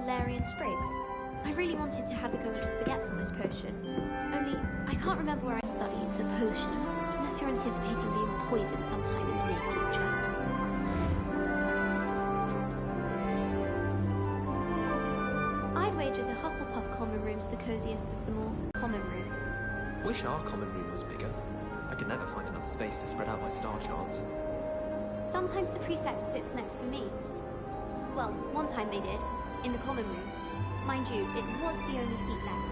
valerian sprigs. I really wanted to have a go at a forgetfulness potion. Only, I can't remember where I studied for potions, unless you're anticipating being poisoned sometime in the near future. I'd wager the Hufflepuff common room's the coziest of them all. Common room. Wish our common room was bigger. I could never find enough space to spread out my star charts. Sometimes the prefect sits next to me. Well, one time they did, in the common room. Mind you, it was the only seat left.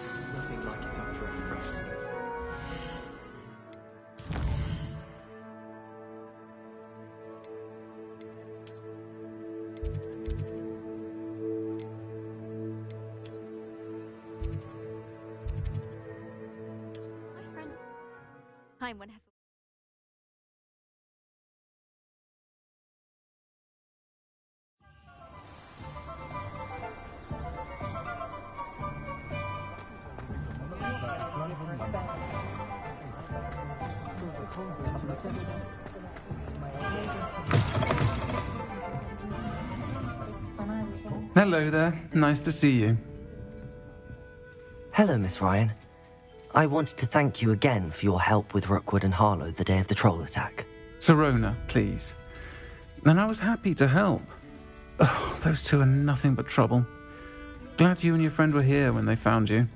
There's nothing like it after a fresh sniff. My friend... Time when have... Hello there. Nice to see you. Hello, Miss Ryan. I wanted to thank you again for your help with Rookwood and Harlow the day of the troll attack. Sirona, please. And I was happy to help. Oh, those two are nothing but trouble. Glad you and your friend were here when they found you.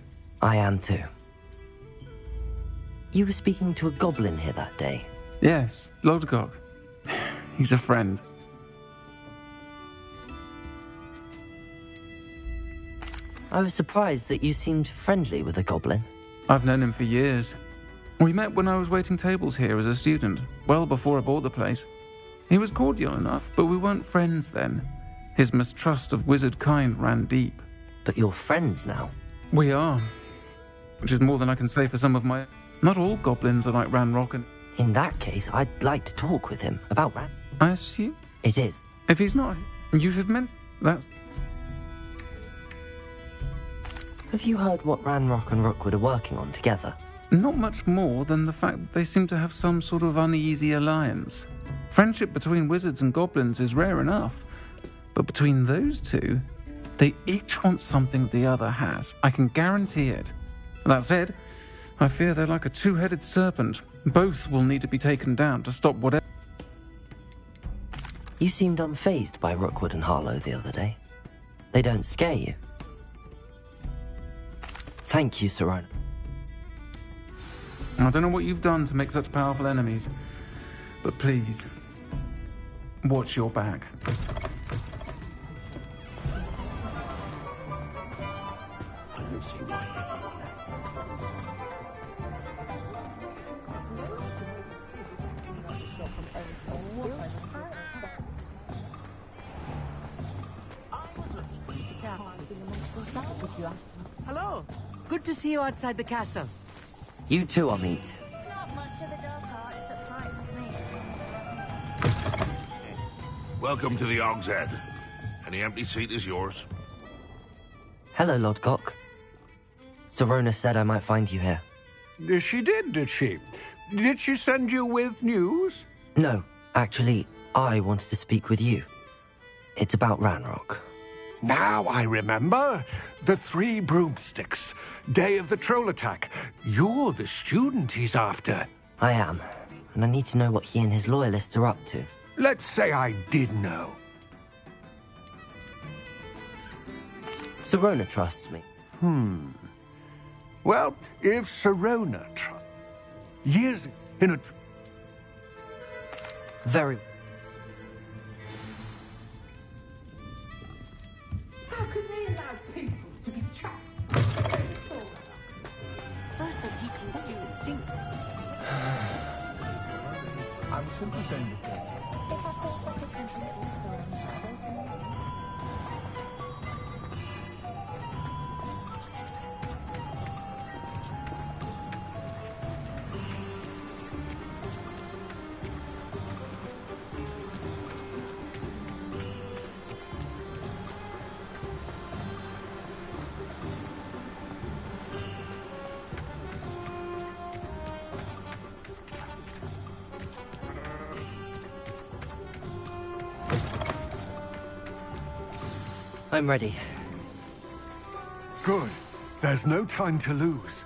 I am too. You were speaking to a goblin here that day. Yes, Lodgok. He's a friend. I was surprised that you seemed friendly with a goblin. I've known him for years. We met when I was waiting tables here as a student, well before I bought the place. He was cordial enough, but we weren't friends then. His mistrust of wizard kind ran deep. But you're friends now. We are. Which is more than I can say for some of my... Not all goblins are like Ranrock and... In that case, I'd like to talk with him about Ran. I assume? It is. If he's not, you should that's... Have you heard what Ranrock and Rookwood are working on together? Not much more than the fact that they seem to have some sort of uneasy alliance. Friendship between wizards and goblins is rare enough. But between those two, they each want something the other has. I can guarantee it. That said, I fear they're like a two-headed serpent. Both will need to be taken down to stop whatever... You seemed unfazed by Rookwood and Harlow the other day. They don't scare you. Thank you, Sirona. I don't know what you've done to make such powerful enemies, but please, watch your back. Hello. Good to see you outside the castle. You too, Amit. Not much of a dark art that frightens me. Welcome to the Og's Head. Any empty seat is yours. Hello, Lodgok. Sirona said I might find you here. She did she? Did she send you with news? No, actually, I wanted to speak with you. It's about Ranrock. Now I remember. The 3 broomsticks. Day of the troll attack. You're the student he's after. I am, and I need to know what he and his loyalists are up to. Let's say I did know. Sirona trusts me. Well, if Sirona trusts... Years in a... Very... How could they allow people to be trapped? First they're teaching students things. I'm simply saying the thing. I'm ready. Good. There's no time to lose.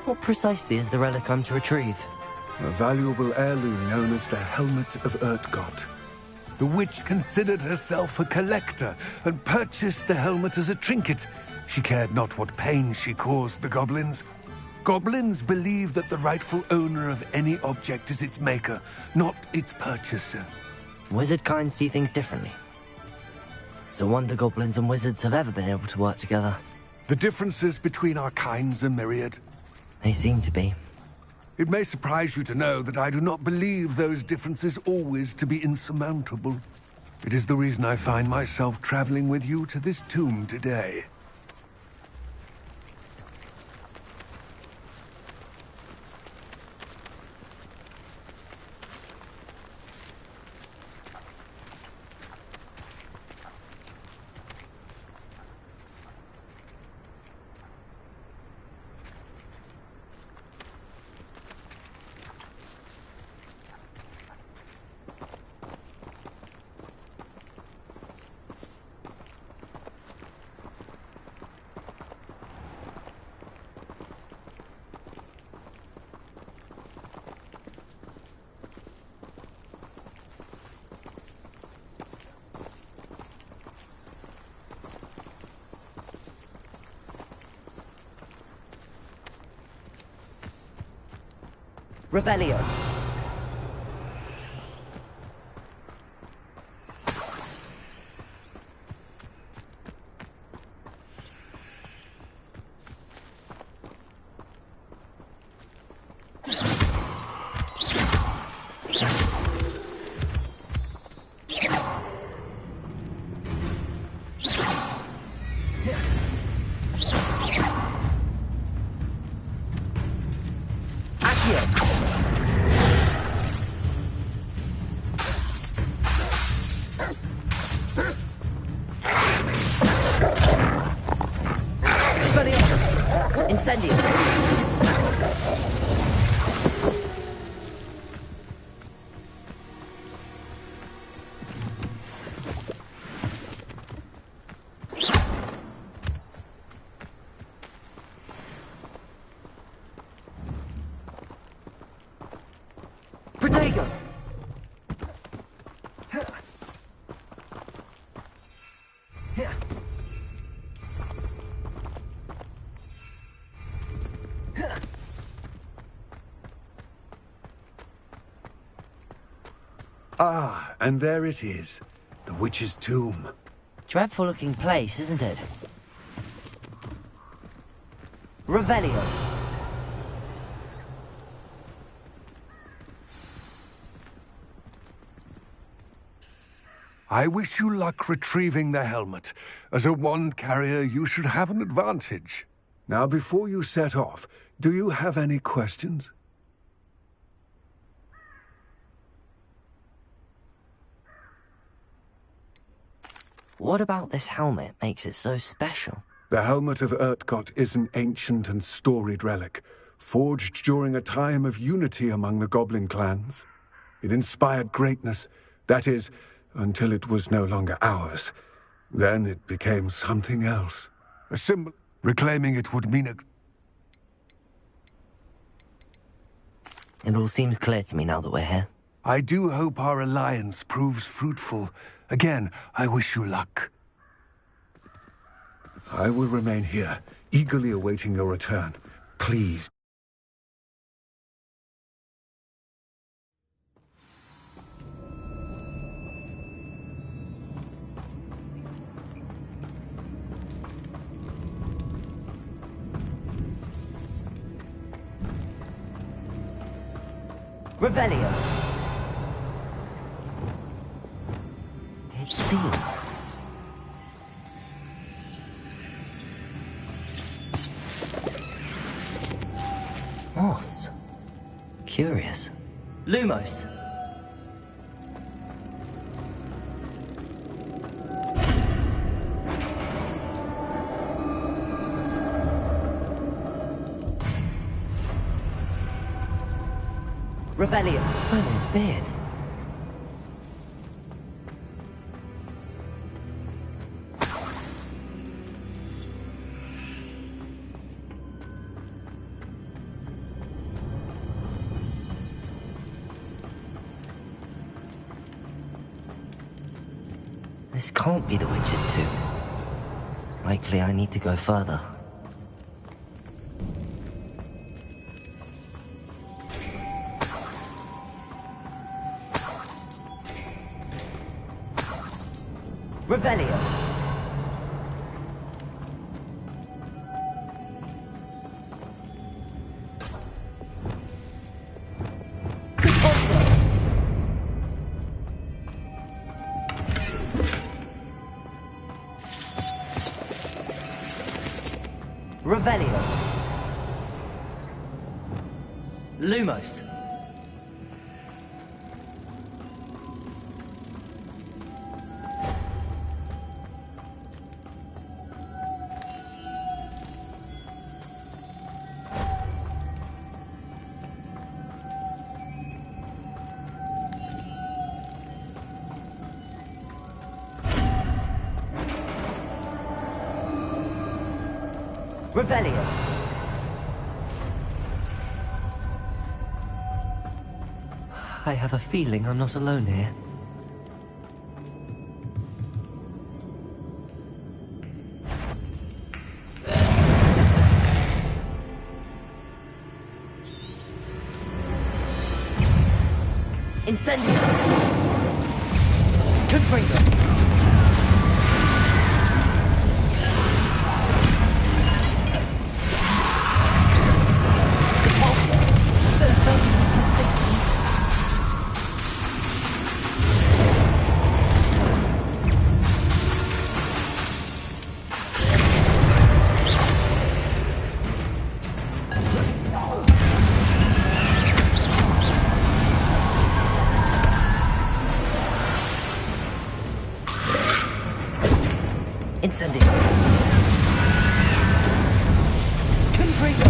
What precisely is the relic I'm to retrieve? A valuable heirloom known as the Helmet of Urtkot. The witch considered herself a collector and purchased the helmet as a trinket. She cared not what pain she caused the goblins. Goblins believe that the rightful owner of any object is its maker, not its purchaser. Wizard kind see things differently. It's a wonder goblins and wizards have ever been able to work together. The differences between our kinds are myriad. They seem to be. It may surprise you to know that I do not believe those differences always to be insurmountable. It is the reason I find myself traveling with you to this tomb today. Revelio. Incendio. Protego. Ah, and there it is. The witch's tomb. Dreadful looking place, isn't it? Revelio. I wish you luck retrieving the helmet. As a wand carrier, you should have an advantage. Now, before you set off, do you have any questions? What about this helmet makes it so special? The Helmet of Urtkot is an ancient and storied relic, forged during a time of unity among the goblin clans. It inspired greatness, that is, until it was no longer ours. Then it became something else. A symbol. Reclaiming it would mean a... It all seems clear to me now that we're here. I do hope our alliance proves fruitful. Again, I wish you luck. I will remain here, eagerly awaiting your return. Please. Revelio. It's sealed. Moths. Curious. Lumos. Revelio. Merlin's beard. This can't be the witch's tomb. Likely I need to go further. Revelio. Revelio. Lumos. Revelio. I have a feeling I'm not alone here. Incendio! Confringo! Incendio! Confringo!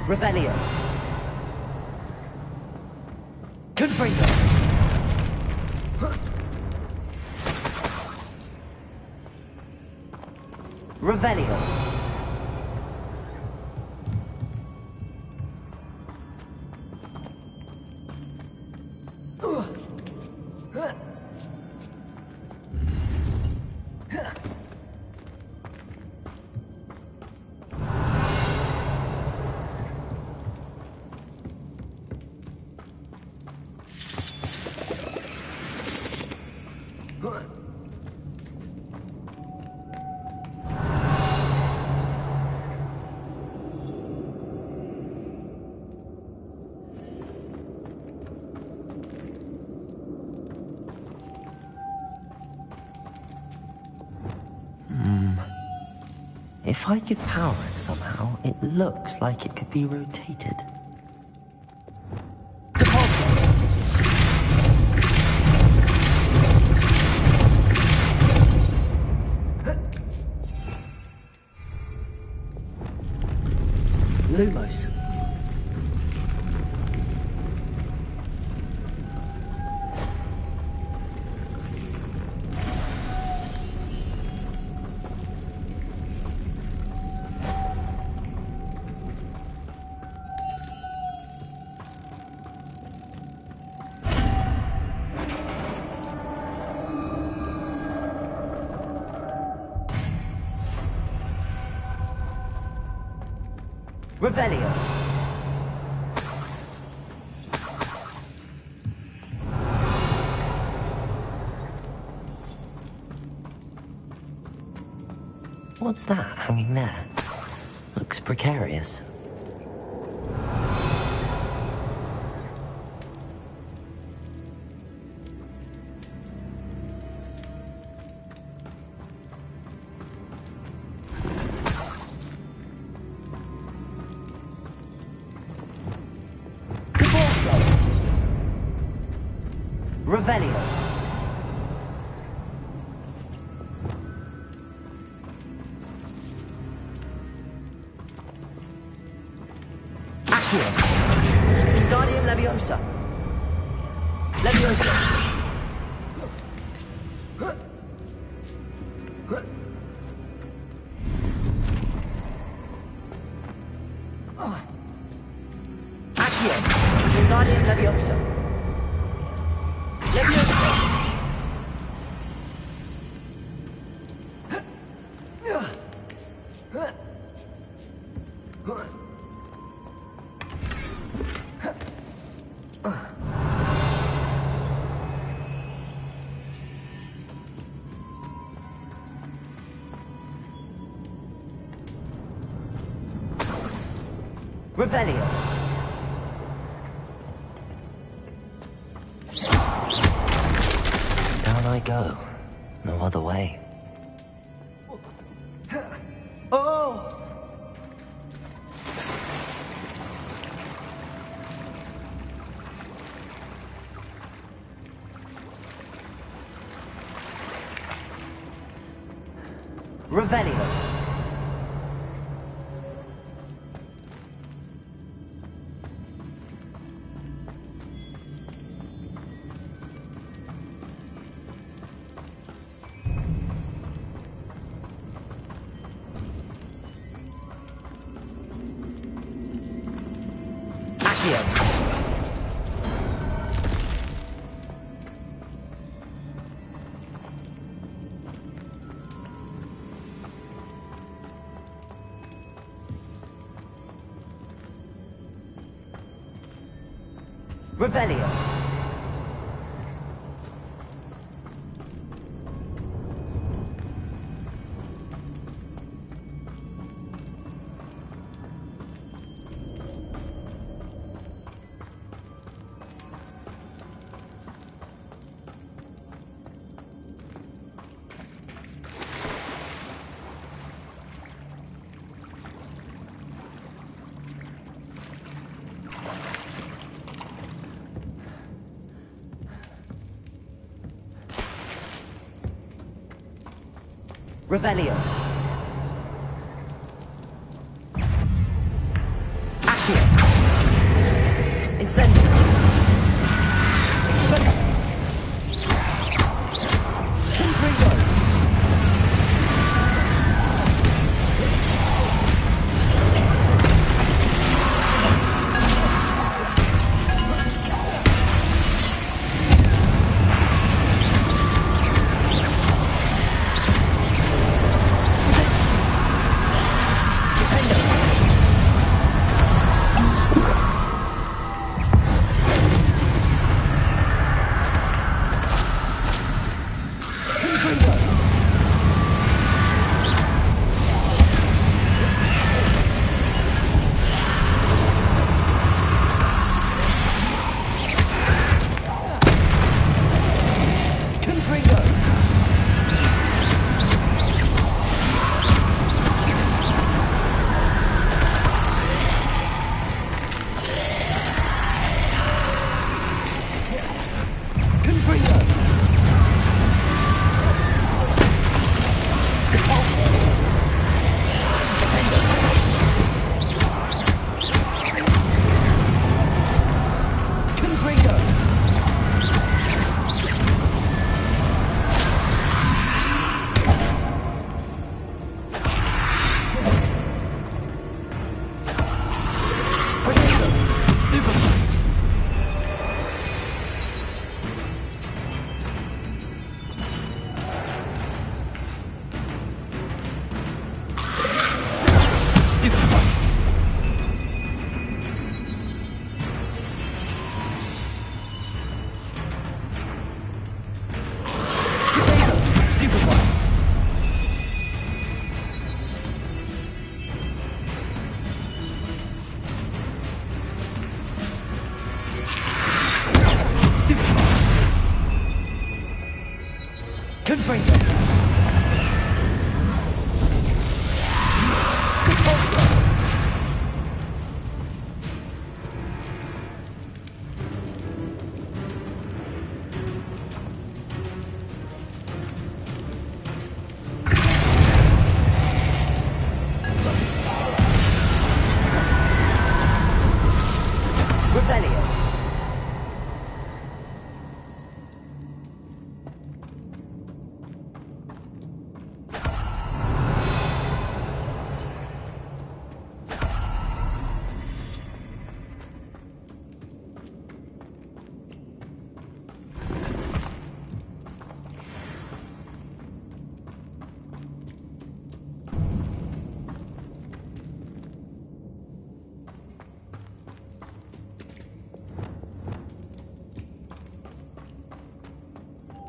Revelio! Confringo! Revelio! If I could power it somehow, it looks like it could be rotated. Lumos. Revelio. What's that hanging there? Looks precarious. Revelio. Accio. Wingardium Leviosa. Leviosa. Accio. Wingardium Leviosa. Leviosa. Revelio. Down I go. No other way. Oh! Revelio. Revelio. Revelio. Accio. Incendio. Expelliarmus. Confringo.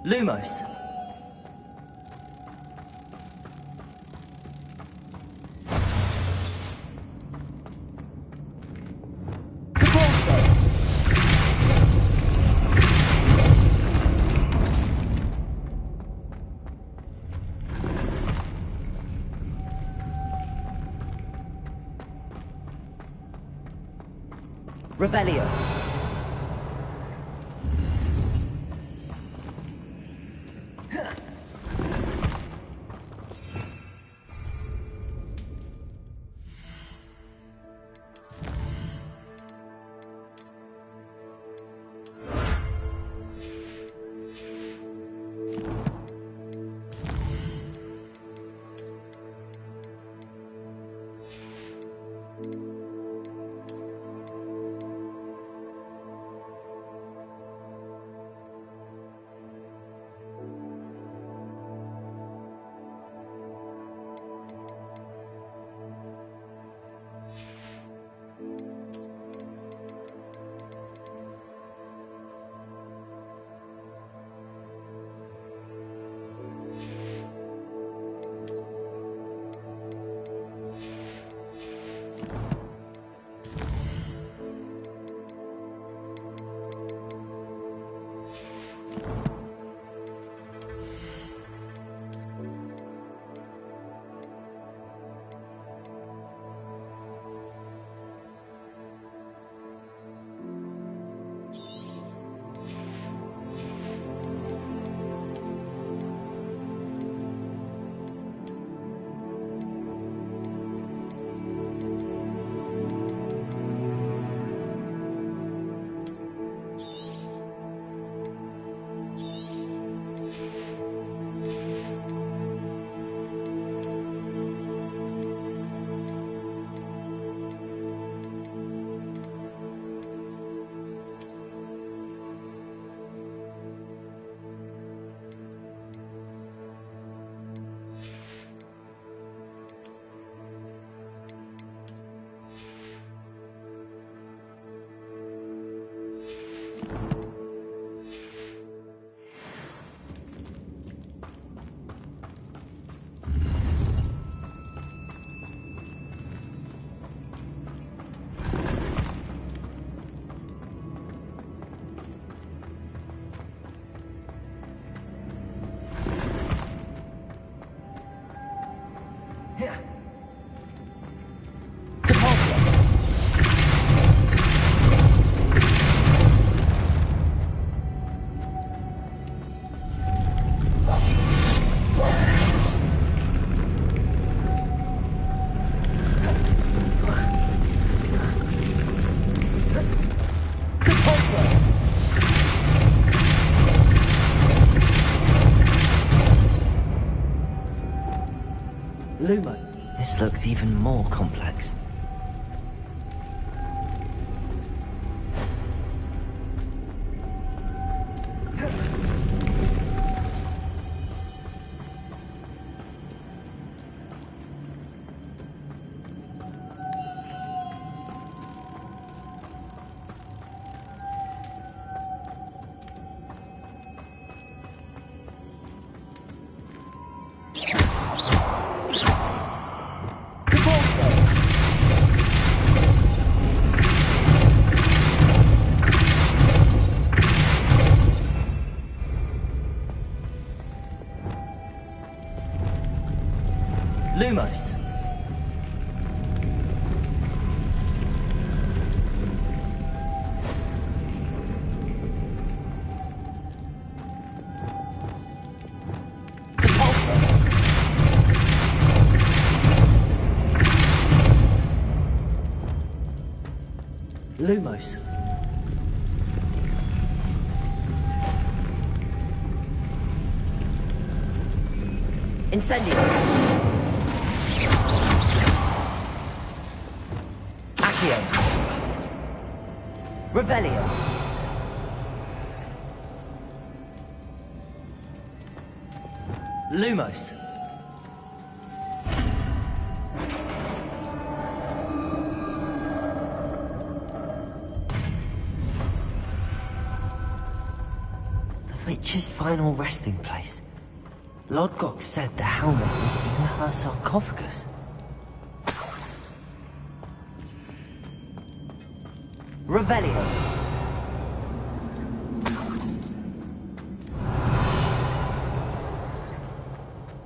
Lumos. Revelio. Lumo. This looks even more complex. Lumos. Lumos. Incendio. Accio. Revelio. Lumos. witch's final resting place. Lodgok said the helmet was in her sarcophagus. Revelio.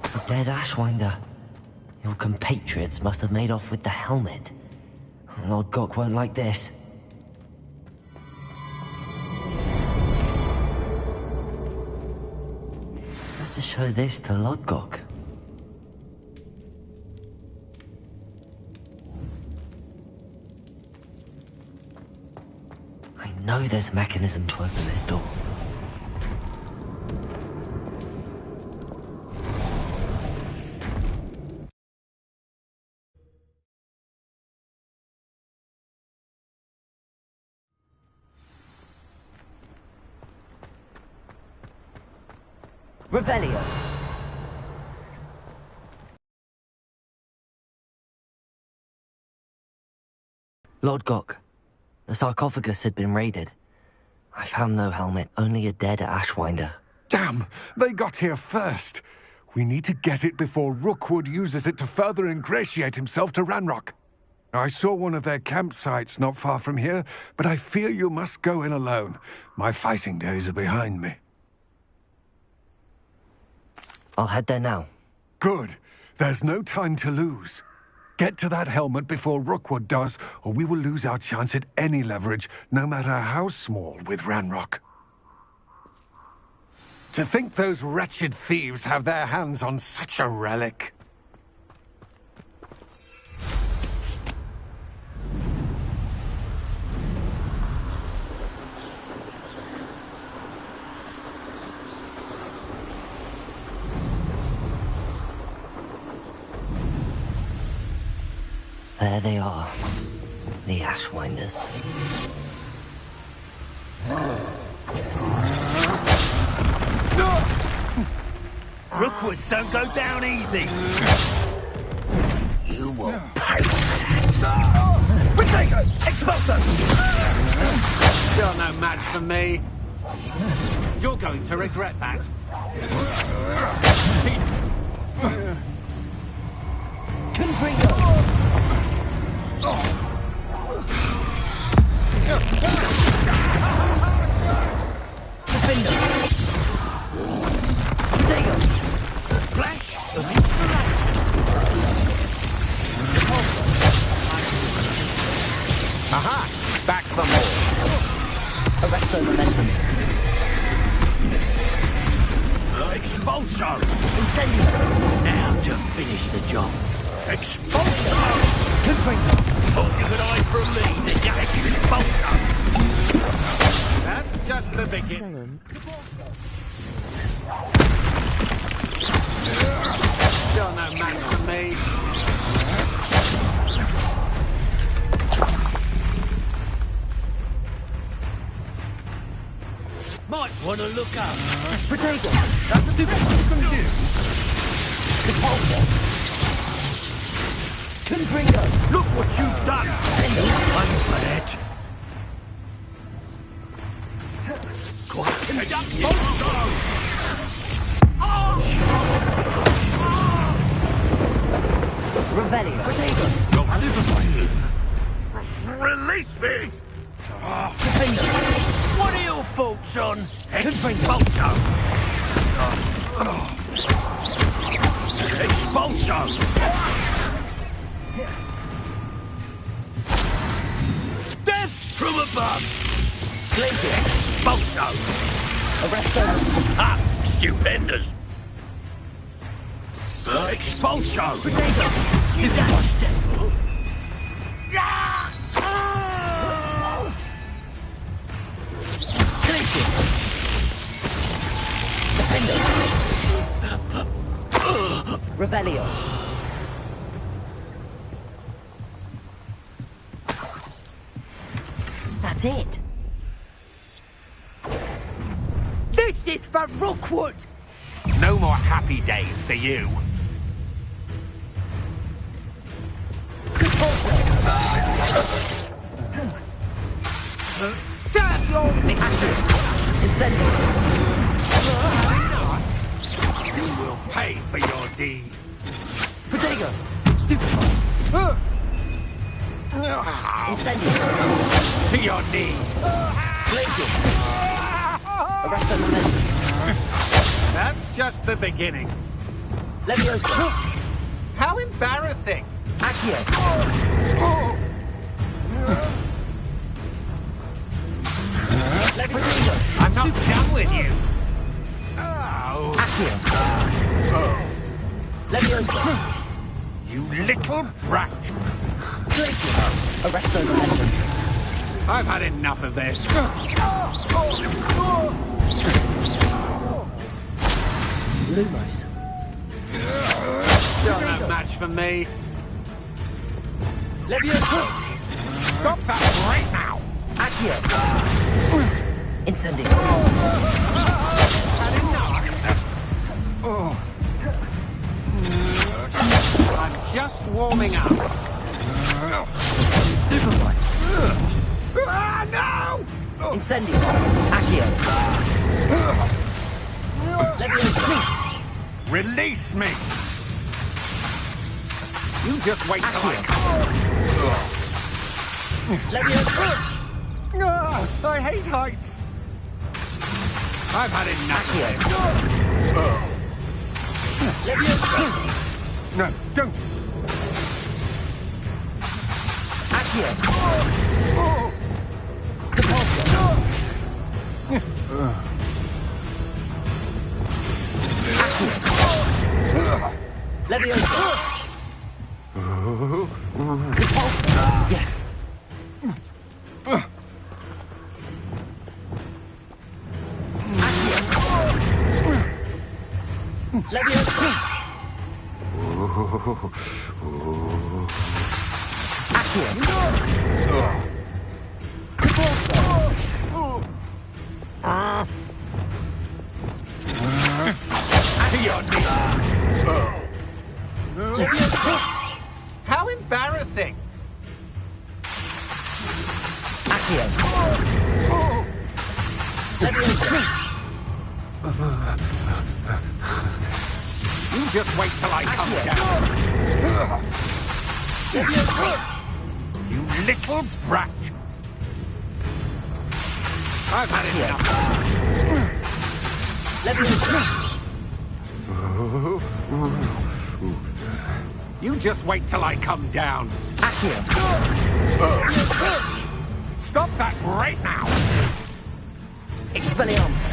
The dead Ashwinder. Your compatriots must have made off with the helmet. Lodgok won't like this. To show this to Lodgok. I know there's a mechanism to open this door. Revelio. Lodgok, the sarcophagus had been raided. I found no helmet, only a dead Ashwinder. Damn! They got here first. We need to get it before Rookwood uses it to further ingratiate himself to Ranrock. I saw one of their campsites not far from here, but I fear you must go in alone. My fighting days are behind me. I'll head there now. Good. There's no time to lose. Get to that helmet before Rookwood does, or we will lose our chance at any leverage, no matter how small, with Ranrock. To think those wretched thieves have their hands on such a relic. There they are, the Ashwinders. Rookwoods don't go down easy. You will pay for that. Potato! Expulso! You're no match for me. You're going to regret that. Confringo! Defender! Potato! Flash of inspiration! Aha! Back for more. Arresto momentum. Expulso! Incendio! Now to finish the job. Expulso! Confringo! Thought you could hide from me, did you? Expulso! That's just the beginning. You're no match for me. Might want to look up. Potato! That's stupid. From you. Repulsor. Confringo! Look what you've done! One for that. Quite conducted. Revelio. Potato! Release me! Confringo! What are your thoughts on Confringo! Expulso! Death from above! Glacier! Expulso! Arresto! Ah, stupendous! Expulso! Potato! You lost it! Glacier! Defender! Revelio! That's it! This is for Rookwood! No more happy days for you. Serve your Incendio! You will pay for your deed. Protego! Stupid one! Incendio! To your knees. Glacius! Arresto momentum. That's just the beginning. Leviosa! How embarrassing. Accio! Protego! I'm not done with you. Oh. Accio! Leviosa! You little brat. Glacius! Arresto momentum. I've had enough of this. Lumos. Still no match for me. Leviosa! Stop that right now. Accio! Incendio! Had enough. I'm just warming up. Superboy! Ah, no! Incendio! Accio! Leviosa! Release me! You just wait till I Leviosa! Ah, I hate heights. I've had enough of this. Leviosa! No, don't. Accio! Depulso! Accio! Leviosa! Depulso! Yes! Leviosa! Accio! Depulso! To your knees. Leviosa! How embarrassing. Accio! Leviosa! You just wait till I come down. Leviosa! You little brat. I've had enough. Leviosa! You just wait till I come down. Accio! Stop that right now. Expelliarmus!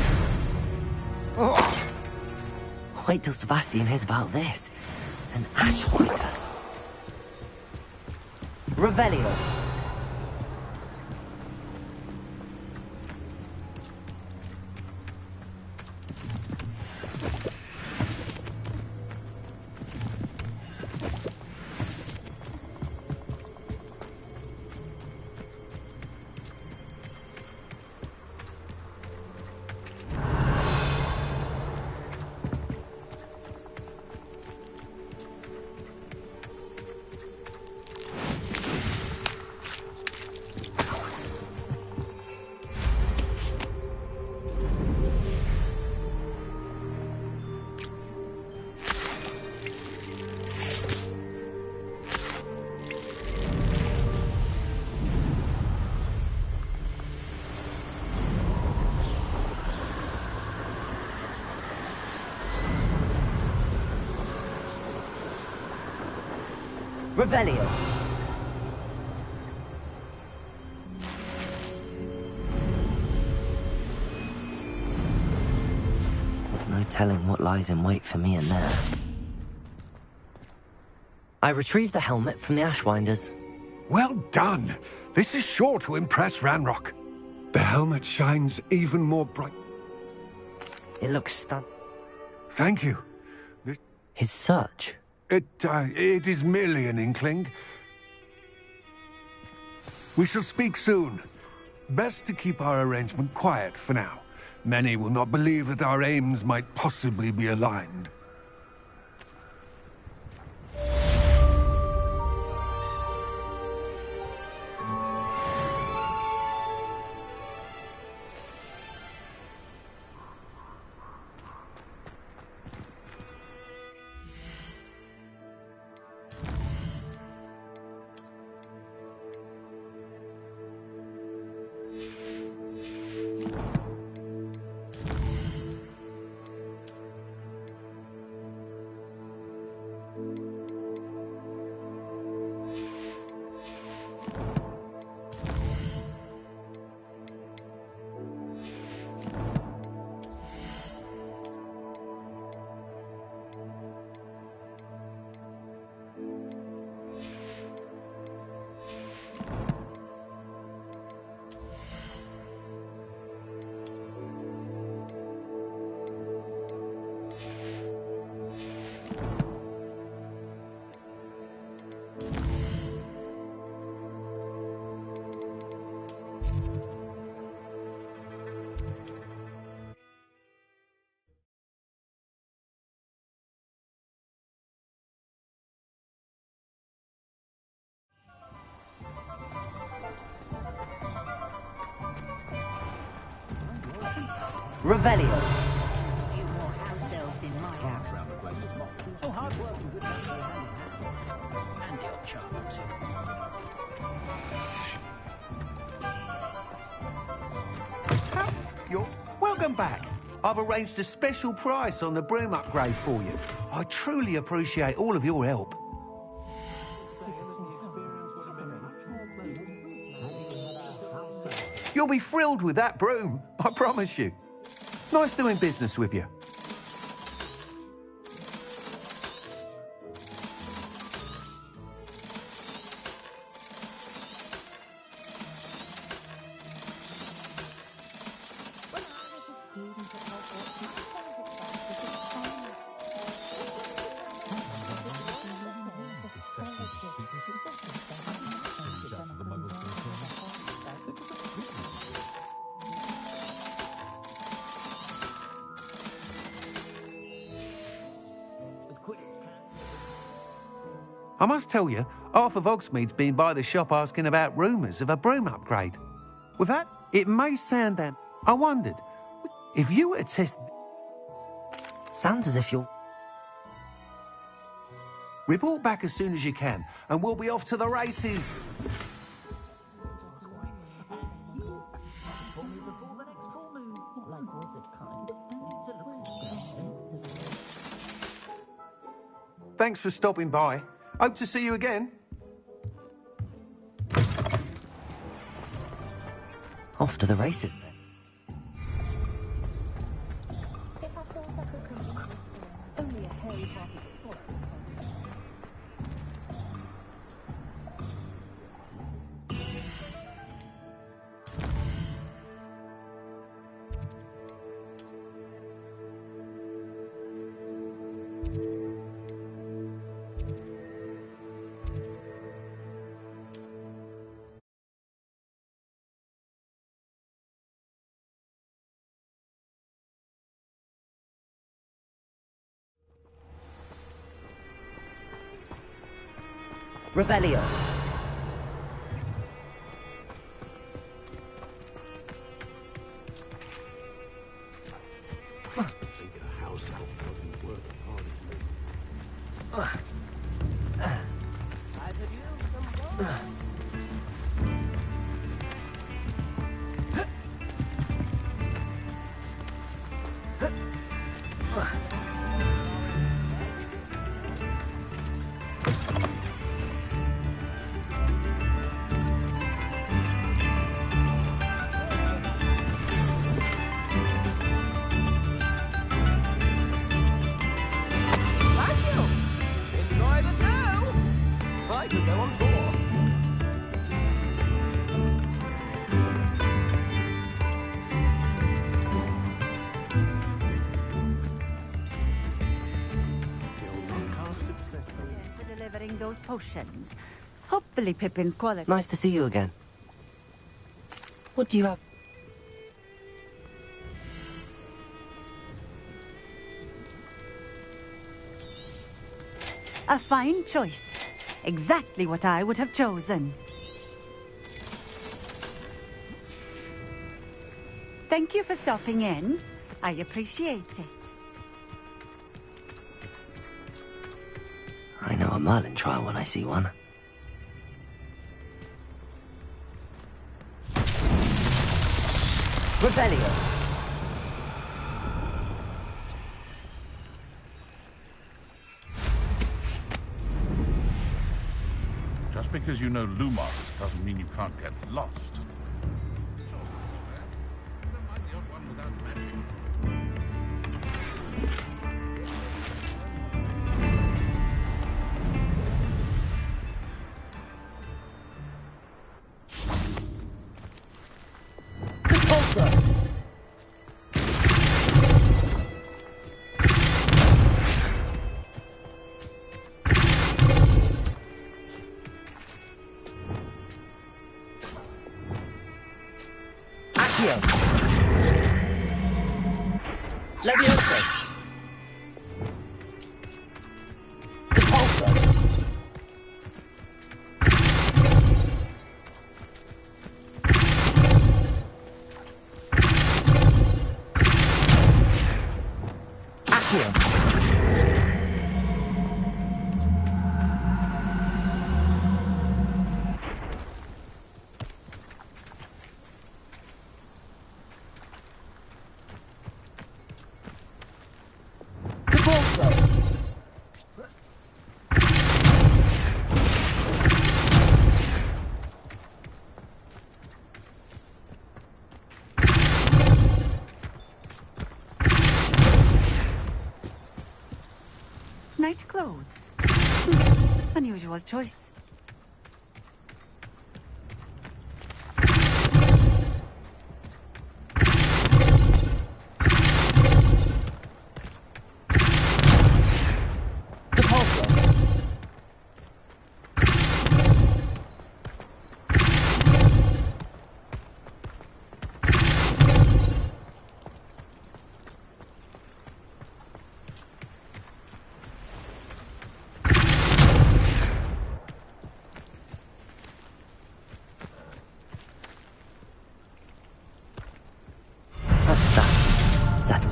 Wait till Sebastian hears about this. An Ashwinder. Revelio. Revelio. There's no telling what lies in wait for me in there. I retrieved the helmet from the Ashwinders. Well done. This is sure to impress Ranrock. The helmet shines even more bright. It looks stunning. Thank you. His search. It is merely an inkling. We shall speak soon. Best to keep our arrangement quiet for now. Many will not believe that our aims might possibly be aligned. Revelio. Welcome back. I've arranged a special price on the broom upgrade for you. I truly appreciate all of your help. You'll be thrilled with that broom, I promise you. Nice doing business with you. I must tell you, half of Hogsmeade's been by the shop asking about rumours of a broom upgrade. With that, it may sound that I wondered, if you were to test... Sounds as if you're... Report back as soon as you can, and we'll be off to the races. Thanks for stopping by. Hope to see you again. Off to the races, then. Revelio. Those potions. Hopefully Pippin's quality. Nice to see you again. What do you have? A fine choice. Exactly what I would have chosen. Thank you for stopping in. I appreciate it. I know a Merlin trial when I see one. Revelio. Just because you know Lumos doesn't mean you can't get lost. Leviosa. Repulsor. unusual choice. What's that? Settle.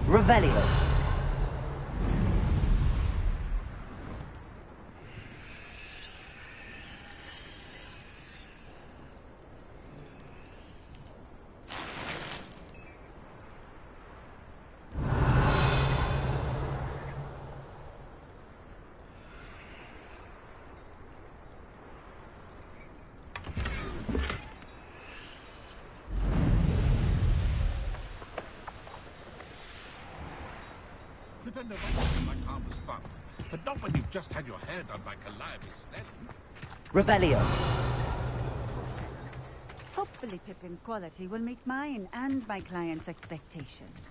Revelio. Flipendo might like harmless fun, but not when you've just had your hair done by Calliope's then. Revelio. Hopefully Pippin's quality will meet mine and my client's expectations.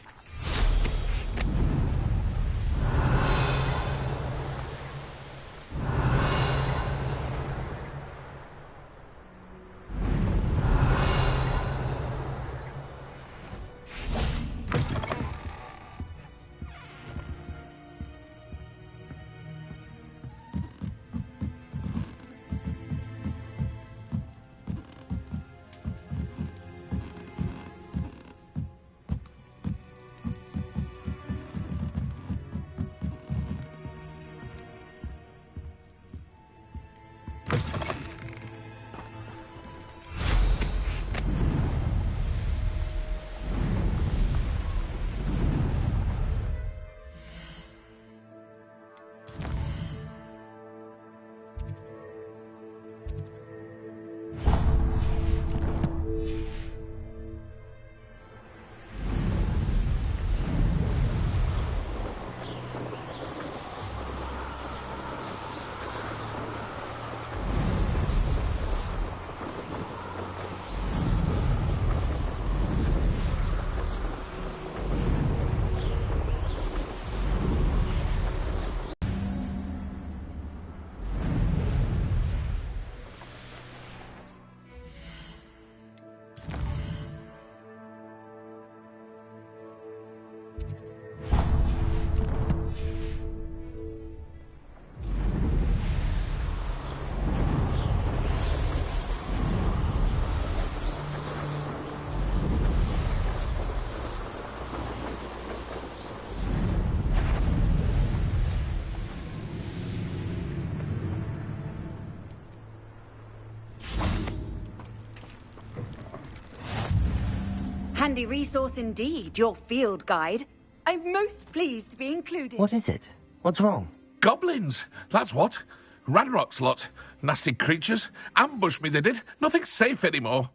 Handy resource indeed, your field guide. I'm most pleased to be included. What is it? What's wrong? Goblins, that's what. Ranrock's lot. Nasty creatures. Ambushed me, they did. Nothing's safe anymore.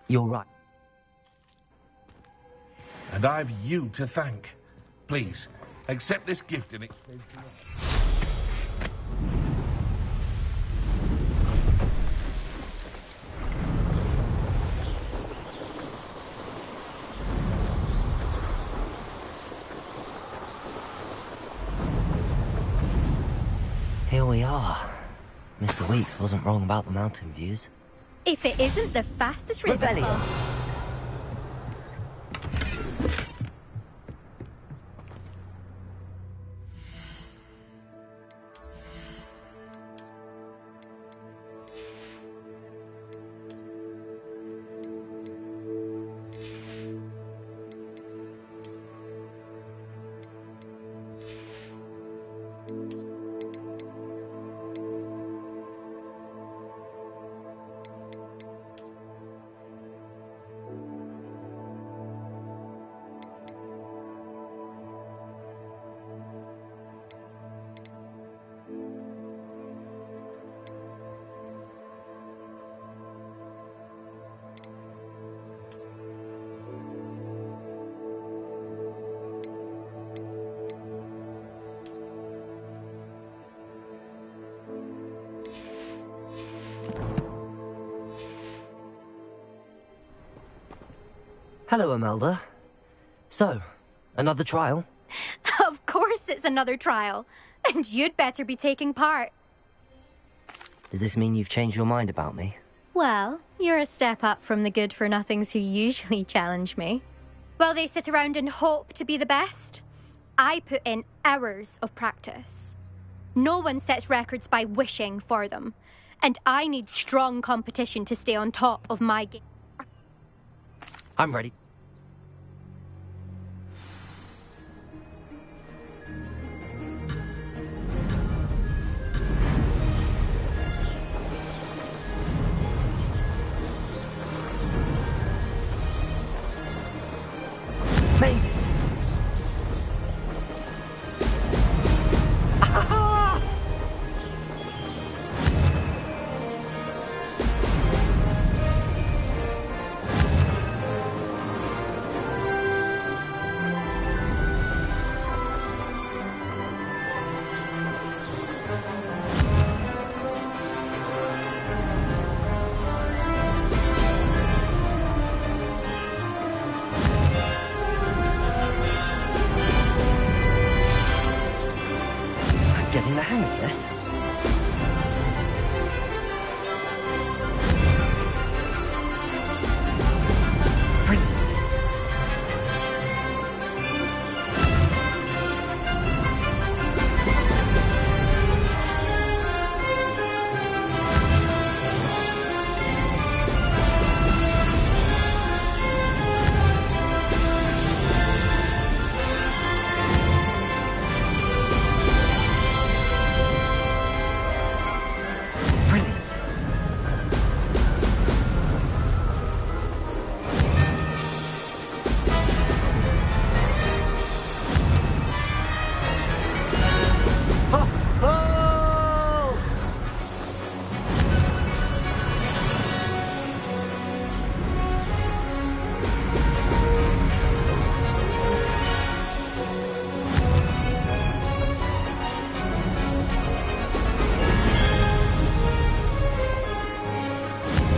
You're right. And I've you to thank. Please, accept this gift in exchange for your... Here we are. Mr. Weeks wasn't wrong about the mountain views. If it isn't the fastest river. Revelio. Hello, Imelda. So, another trial? Of course it's another trial. And you'd better be taking part. Does this mean you've changed your mind about me? Well, you're a step up from the good-for-nothings who usually challenge me. While they sit around and hope to be the best, I put in hours of practice. No one sets records by wishing for them, and I need strong competition to stay on top of my game. I'm ready. Made it! Getting the hang of this. Brilliant.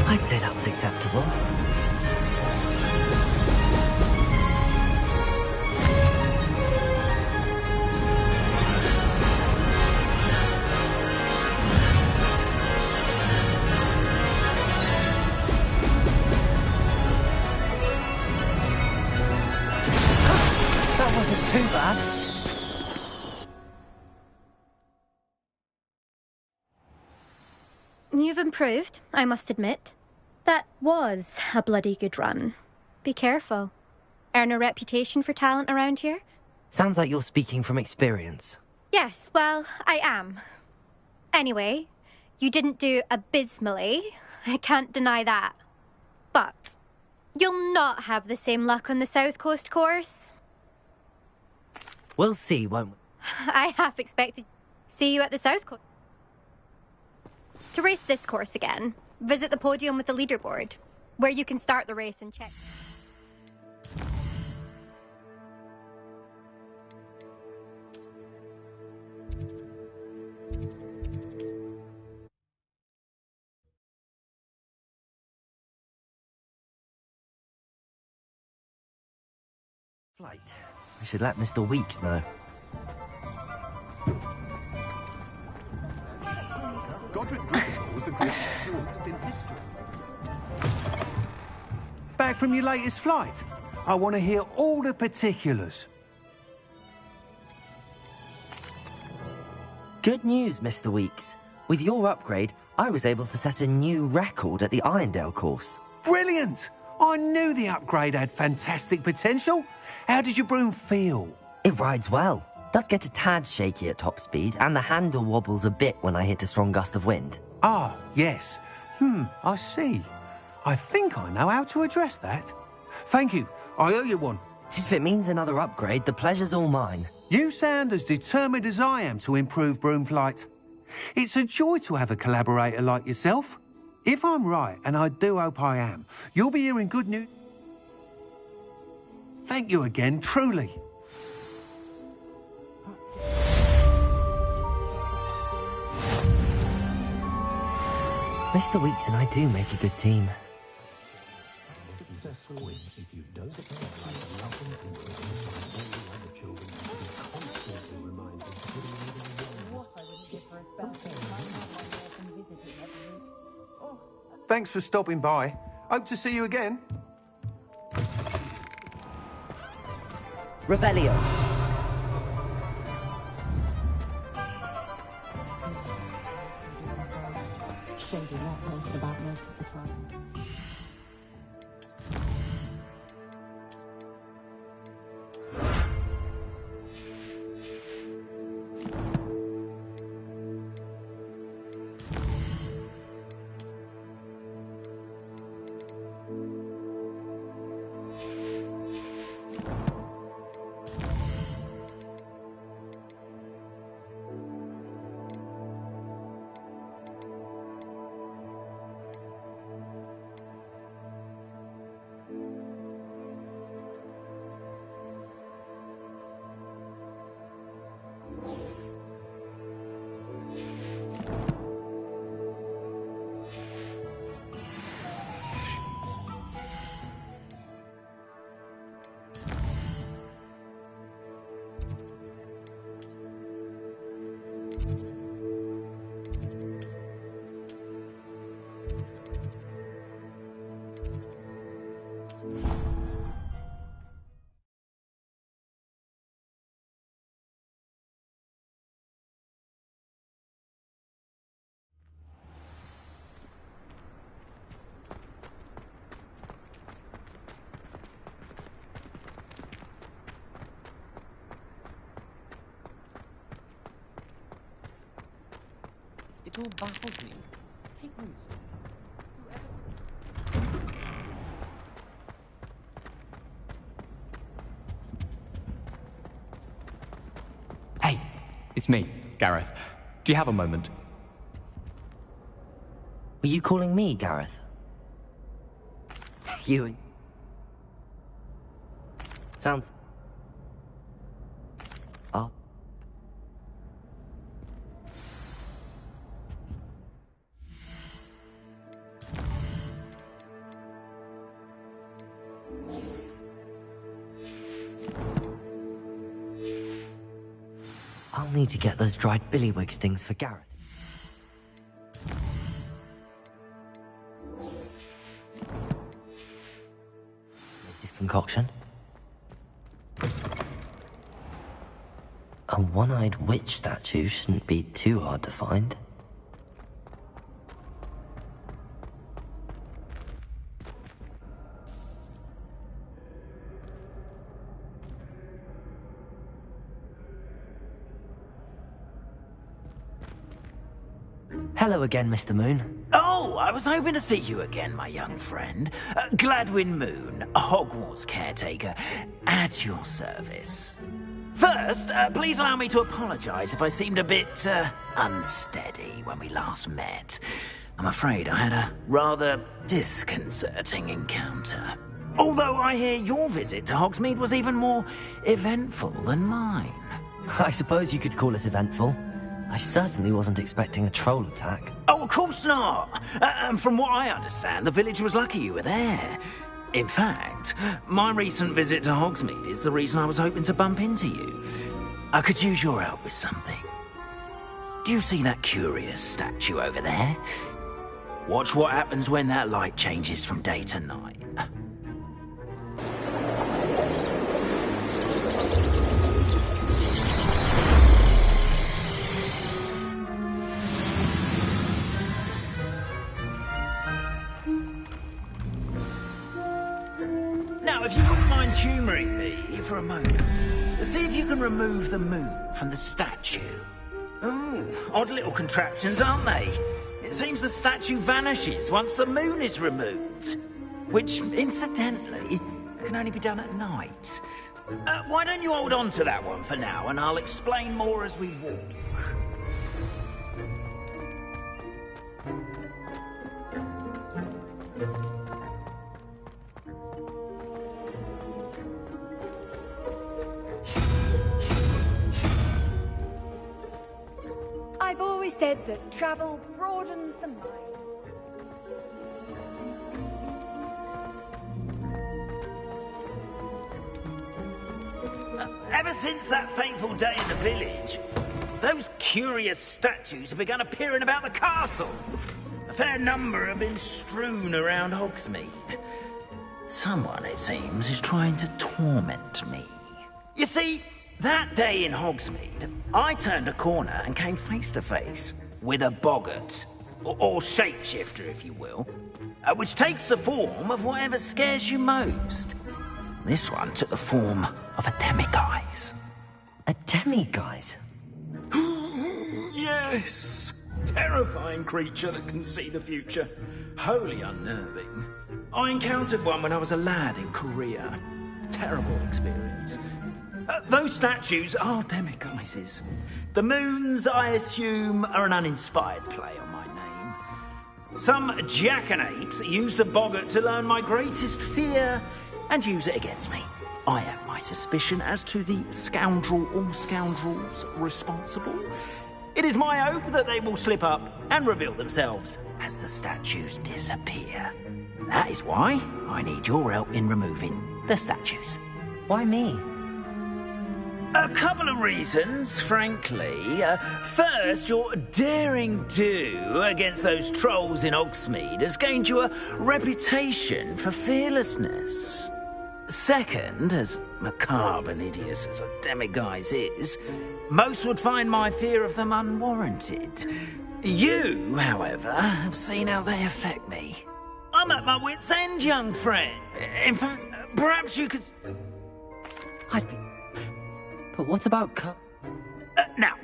I'd say that was acceptable. That wasn't too bad. You've improved, I must admit. That was a bloody good run. Be careful. Earn a reputation for talent around here? Sounds like you're speaking from experience. Yes, well, I am. Anyway, you didn't do abysmally. I can't deny that. But you'll not have the same luck on the South Coast course. We'll see, won't we? I half expected to see you at the South Coast. To race this course again, visit the podium with the leaderboard, where you can start the race and check. Flight. I should let Mr. Weeks know. Was the greatest jurist in history. Back from your latest flight? I want to hear all the particulars. Good news, Mr. Weeks. With your upgrade, I was able to set a new record at the Irondale course. Brilliant! I knew the upgrade had fantastic potential. How did your broom feel? It rides well. Does get a tad shaky at top speed, and the handle wobbles a bit when I hit a strong gust of wind. Ah, yes. I see. I think I know how to address that. Thank you. I owe you one. If it means another upgrade, the pleasure's all mine. You sound as determined as I am to improve broom flight. It's a joy to have a collaborator like yourself. If I'm right, and I do hope I am, you'll be hearing good news. Thank you again, truly. Mr. Weeks and I do make a good team. Thanks for stopping by. Hope to see you again. Revelio. Shady not thinking about most of the time. It all baffles me. Take months. Hey, it's me, Gareth. Do you have a moment? Were you calling me, Gareth? You... Sounds... Oh. I'll need to get those dried billywigs things for Gareth. Latest concoction. A one-eyed witch statue shouldn't be too hard to find. Hello again, Mr. Moon. Oh, I was hoping to see you again, my young friend. Gladwin Moon, Hogwarts caretaker, at your service. First, please allow me to apologise if I seemed a bit, unsteady when we last met. I'm afraid I had a rather disconcerting encounter. Although I hear your visit to Hogsmeade was even more eventful than mine. I suppose you could call it eventful. I certainly wasn't expecting a troll attack. Oh, of course not! And from what I understand, the village was lucky you were there. In fact, my recent visit to Hogsmeade is the reason I was hoping to bump into you. I could use your help with something. Do you see that curious statue over there? Watch what happens when that light changes from day to night. Now, if you wouldn't mind humouring me for a moment, see if you can remove the moon from the statue. Ooh, odd little contraptions, aren't they? It seems the statue vanishes once the moon is removed. Which, incidentally, can only be done at night. Why don't you hold on to that one for now, and I'll explain more as we walk. I've always said that travel broadens the mind. Ever since that fateful day in the village, those curious statues have begun appearing about the castle. A fair number have been strewn around Hogsmeade. Someone, it seems, is trying to torment me. You see, that day in Hogsmeade, I turned a corner and came face to face with a boggart, or shapeshifter, if you will, which takes the form of whatever scares you most. This one took the form of a demiguise. A demiguise? Yes! Terrifying creature that can see the future. Wholly unnerving. I encountered one when I was a lad in Korea. Terrible experience. Those statues are demiguises. The moons, I assume, are an uninspired play on my name. Some jackanapes used a boggart to learn my greatest fear and use it against me. I have my suspicion as to the scoundrel or scoundrels responsible. It is my hope that they will slip up and reveal themselves as the statues disappear. That is why I need your help in removing the statues. Why me? A couple of reasons, frankly. First, your daring do against those trolls in Hogsmeade has gained you a reputation for fearlessness. Second, as macabre and hideous as a demiguise is, most would find my fear of them unwarranted. You, however, have seen how they affect me. I'm at my wit's end, young friend. In fact, perhaps you could... But what about now.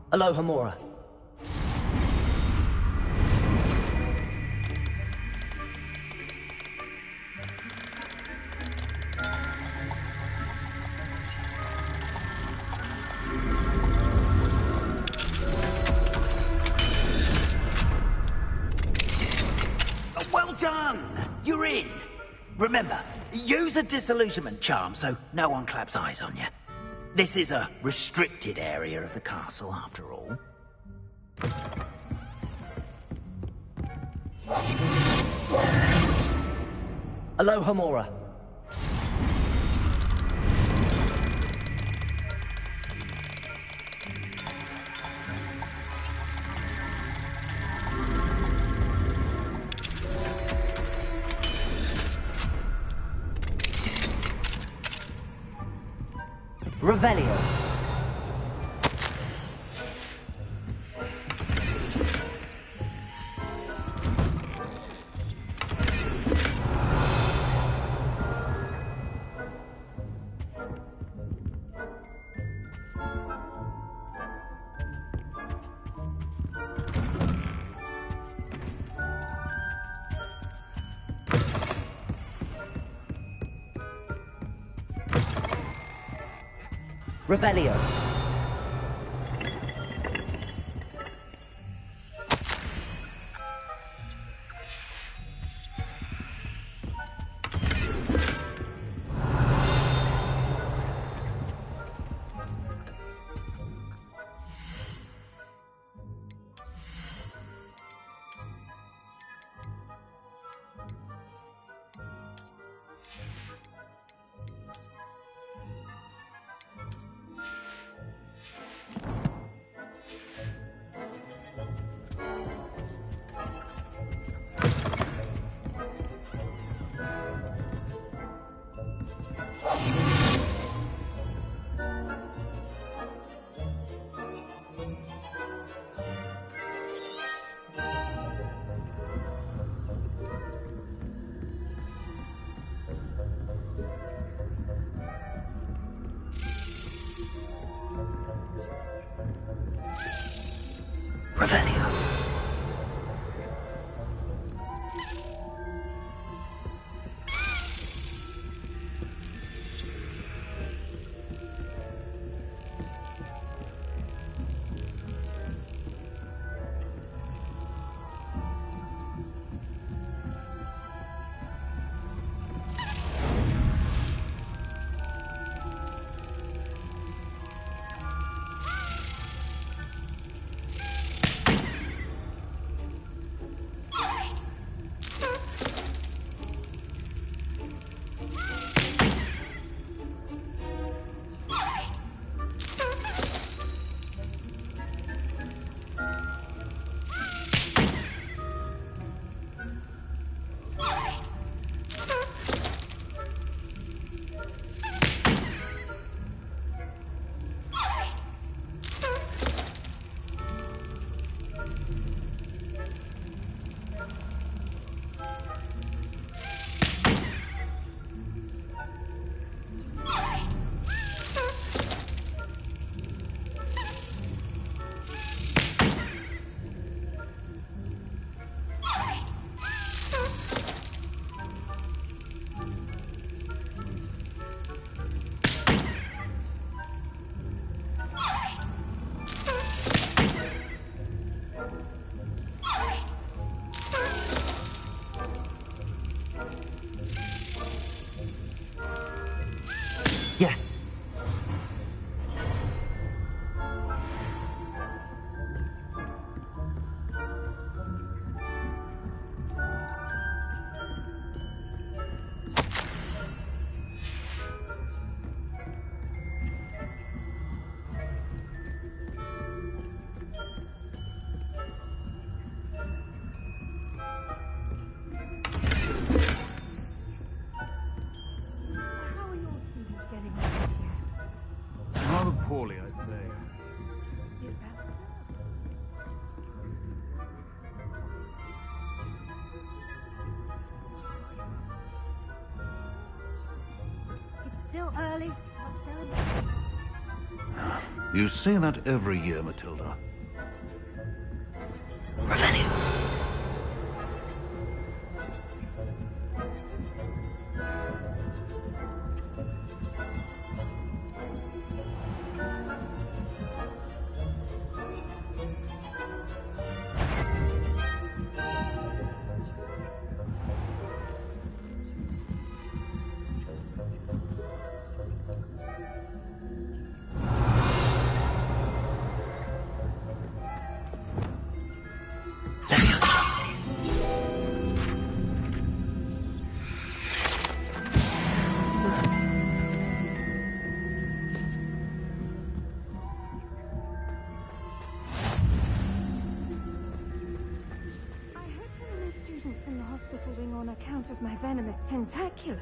Aloha Mora. Well done! You're in. Remember, use a disillusionment charm so no one claps eyes on you. This is a restricted area of the castle, after all. Aloha Mora. Revelio. Revelio. Yes. Rather poorly, I'd say. It's still early. You say that every year, Matilda. Revelio. In the hospital wing on account of my venomous tentacular.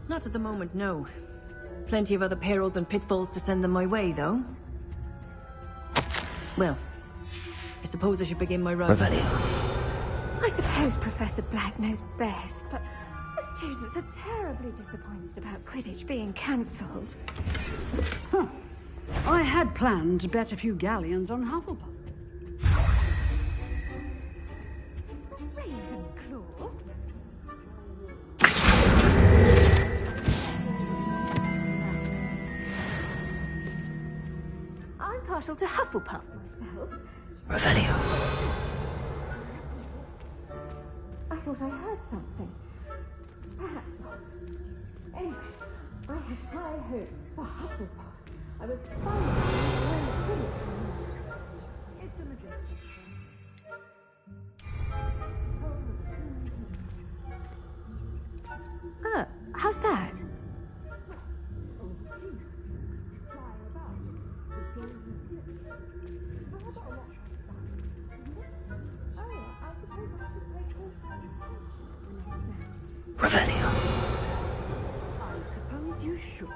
Not at the moment, no. Plenty of other perils and pitfalls to send them my way, though. Well, I suppose I should begin my run. Revelio. I suppose Professor Black knows best, but the students are terribly disappointed about Quidditch being cancelled. Huh. I had planned to bet a few galleons on Hufflepuff. Ravenclaw? I'm partial to Hufflepuff myself. Revelio. I thought I heard something. Perhaps not. Anyway, I had high hopes for Hufflepuff. I was finally It's the majestic. How's that? Revelio. I suppose you should.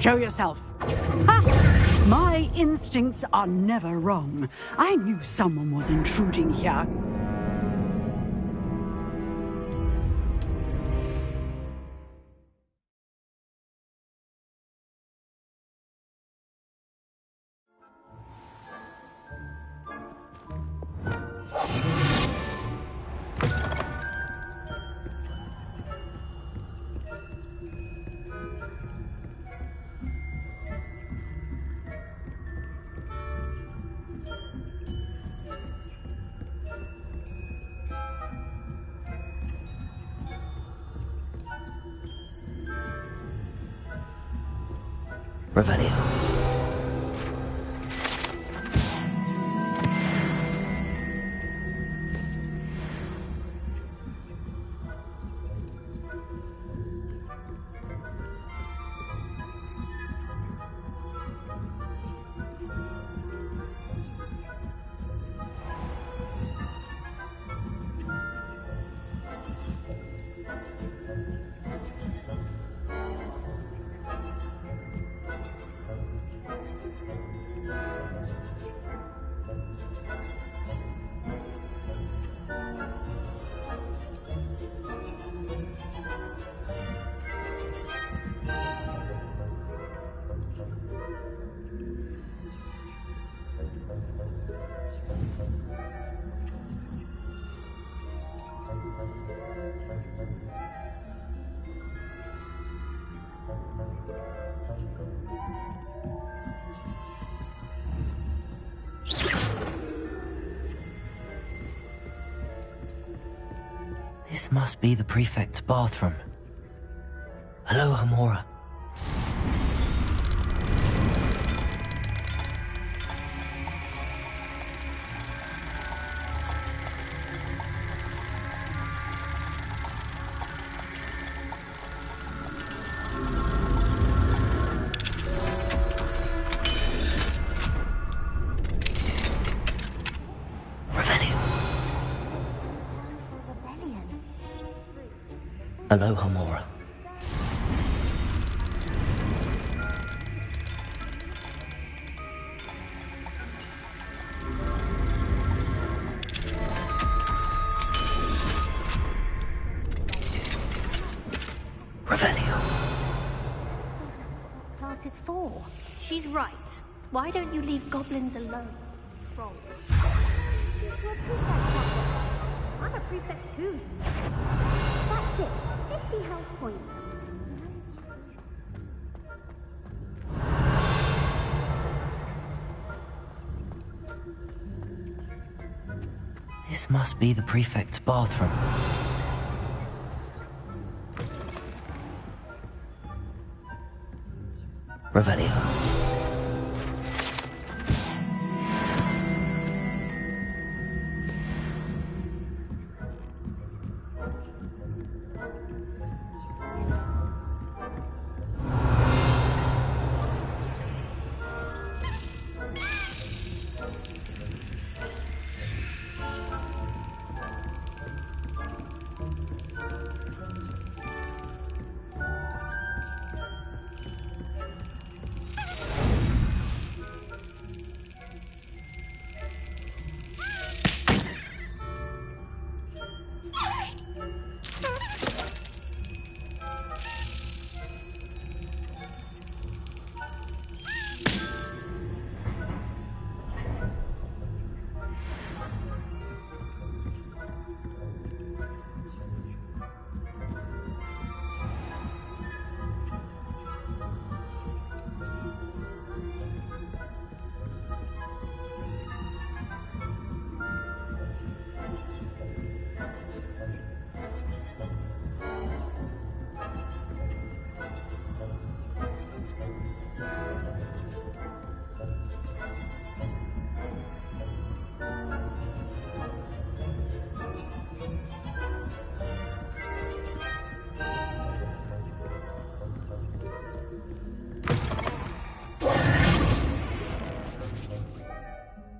Show yourself. Ha! My instincts are never wrong. I knew someone was intruding here. Revelio. This must be the prefect's bathroom. Hello, Hamora. Hello, Hamora. Revelio. Class is 4. She's right. Why don't you leave goblins alone? Wrong. I'm a prefect too. That's it. 50 health points. This must be the prefect's bathroom. Revelio.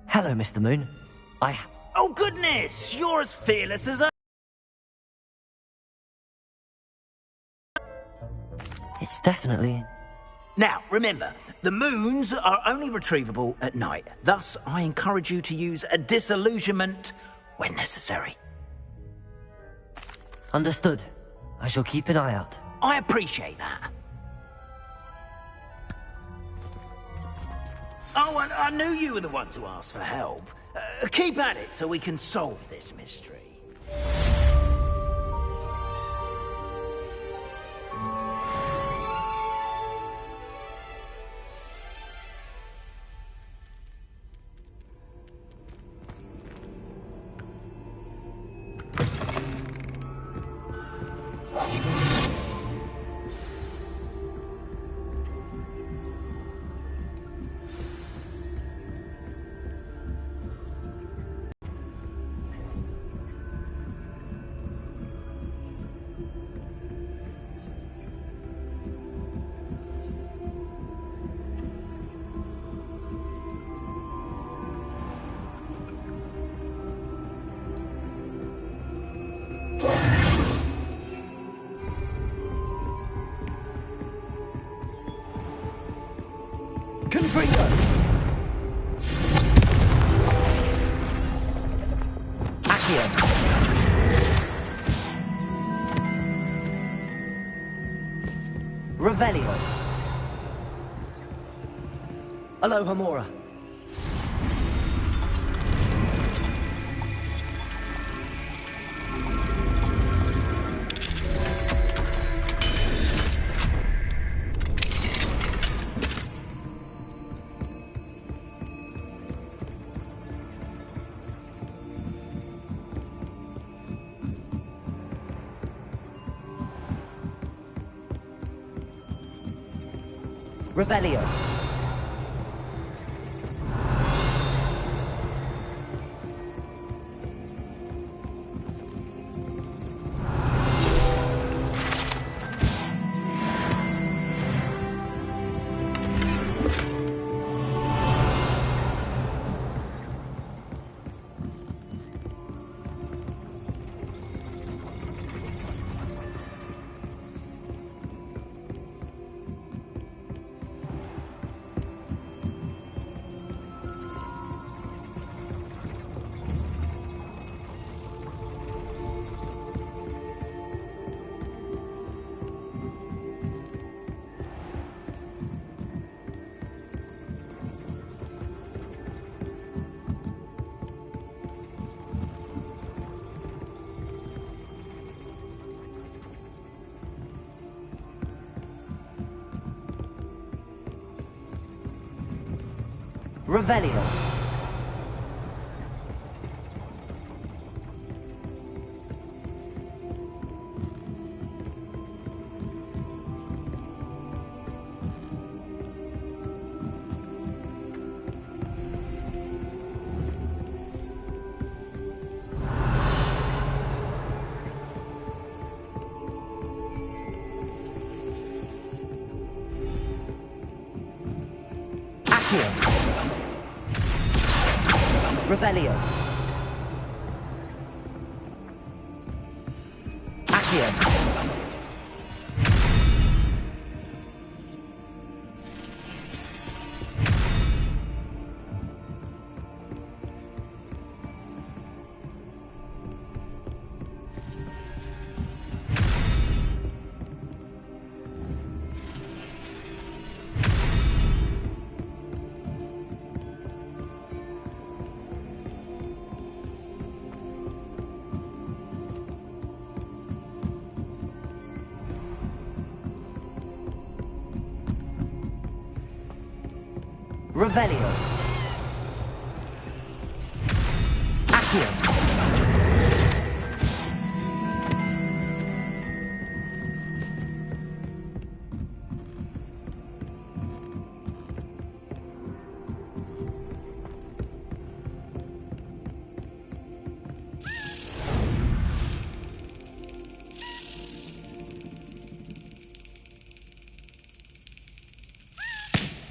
Hello, Mr. Moon. Oh, goodness! You're as fearless as I... It's definitely... Now, remember, the moons are only retrievable at night. Thus, I encourage you to use a disillusionment when necessary. Understood. I shall keep an eye out. I appreciate that. Oh, and I knew you were the one to ask for help. Keep at it so we can solve this mystery. Confringo! Accio! Revelio! Hello, Hamora. Revelio. Revelio. Accio. Revelio. Accio. Revelio. Accio.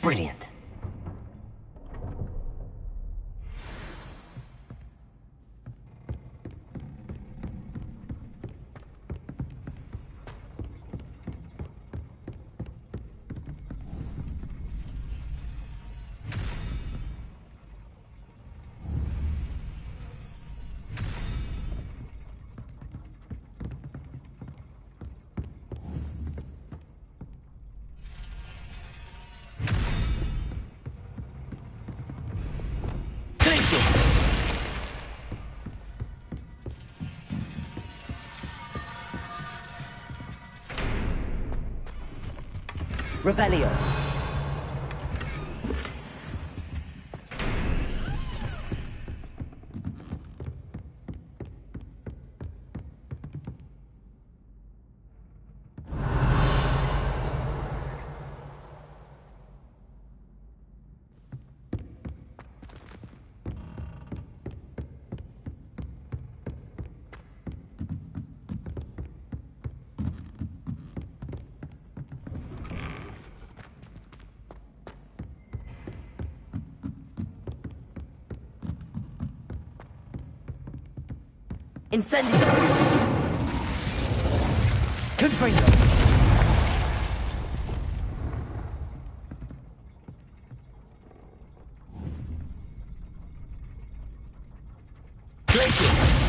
Brilliant. Revelio. Incendio. Confringo. Glacius.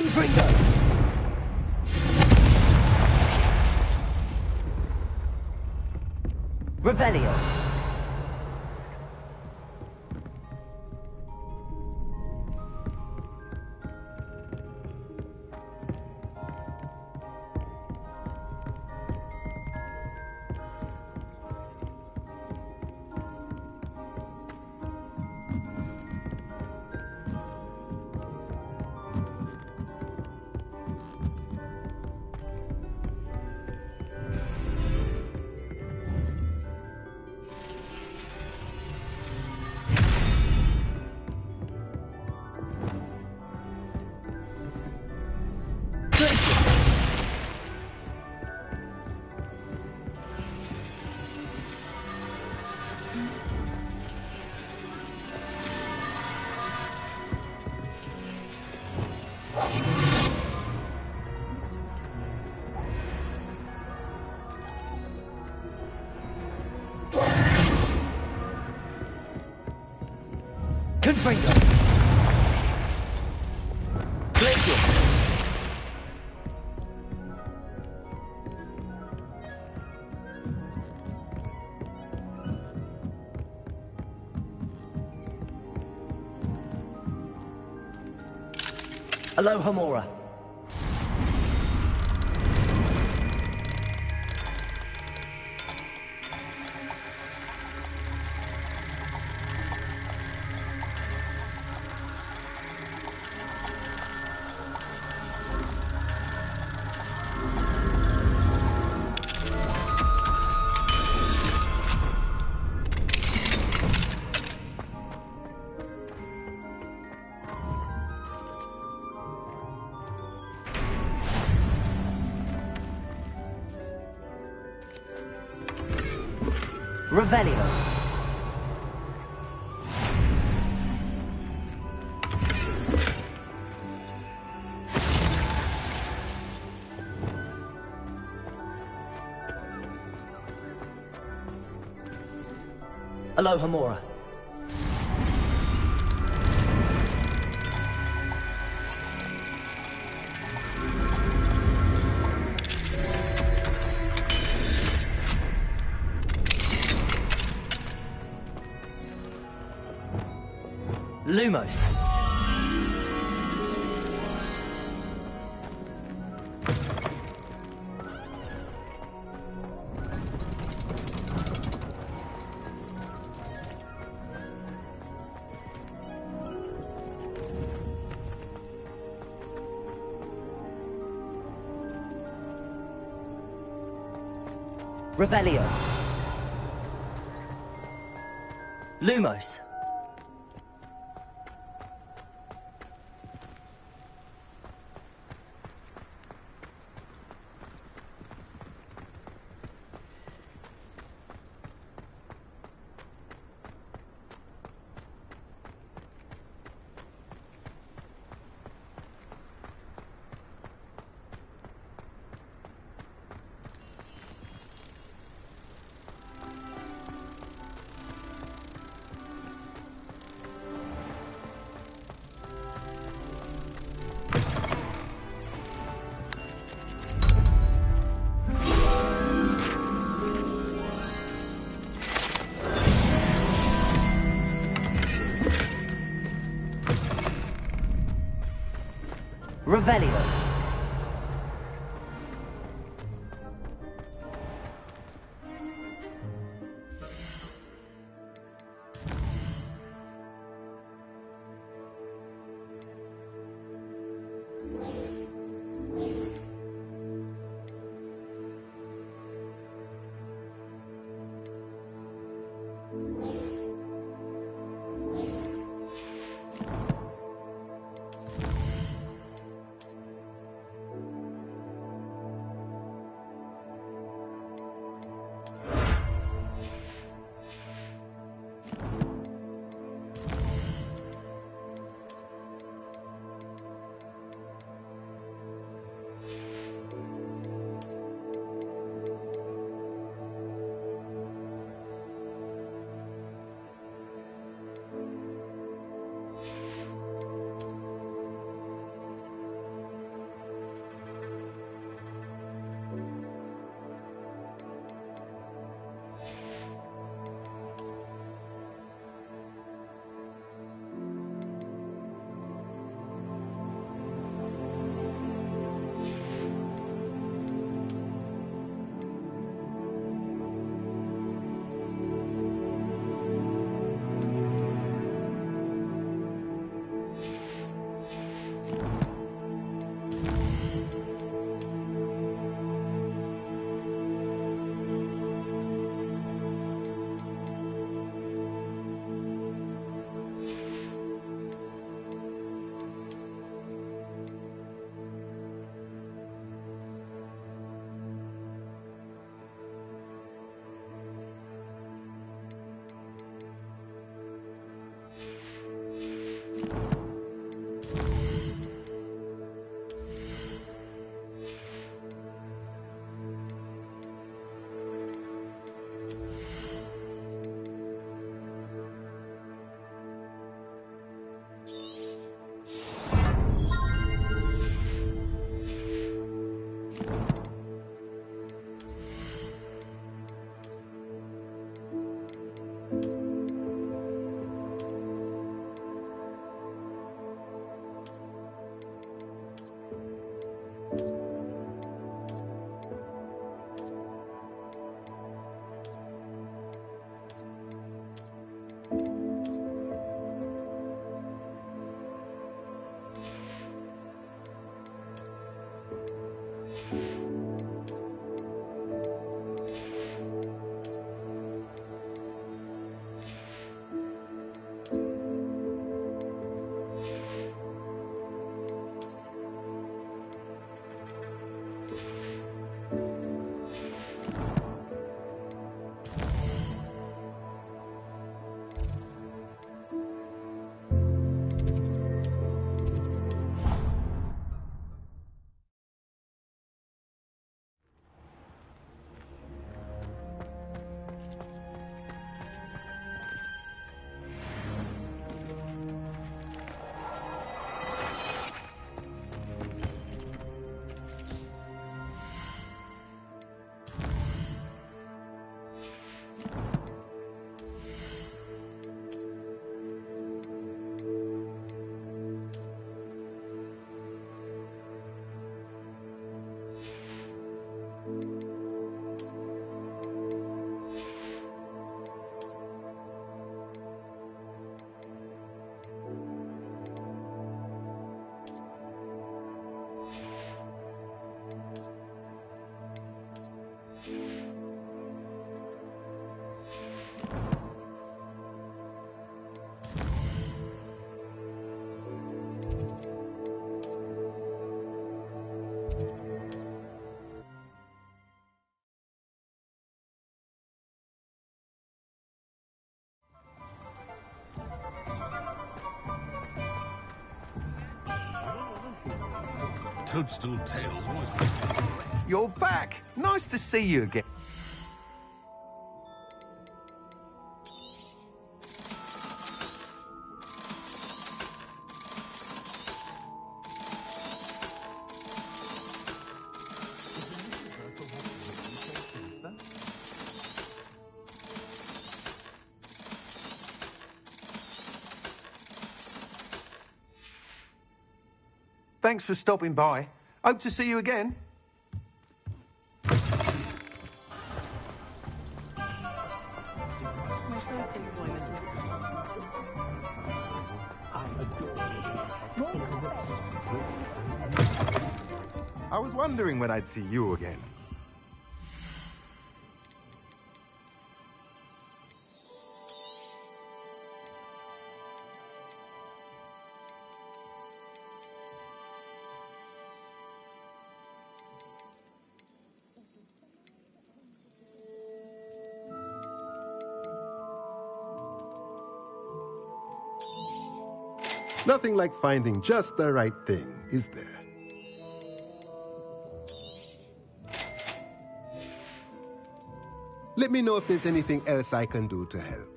Confringo! Revelio. Confringo. Glacial. Aloha Mora. Revelio. Aloha Mora. Lumos. Revelio. Lumos. Revelio. toadstool tails always... You're back. Nice to see you again. Thanks for stopping by. Hope to see you again. My first employment. I was wondering when I'd see you again. Nothing like finding just the right thing, is there? Let me know if there's anything else I can do to help.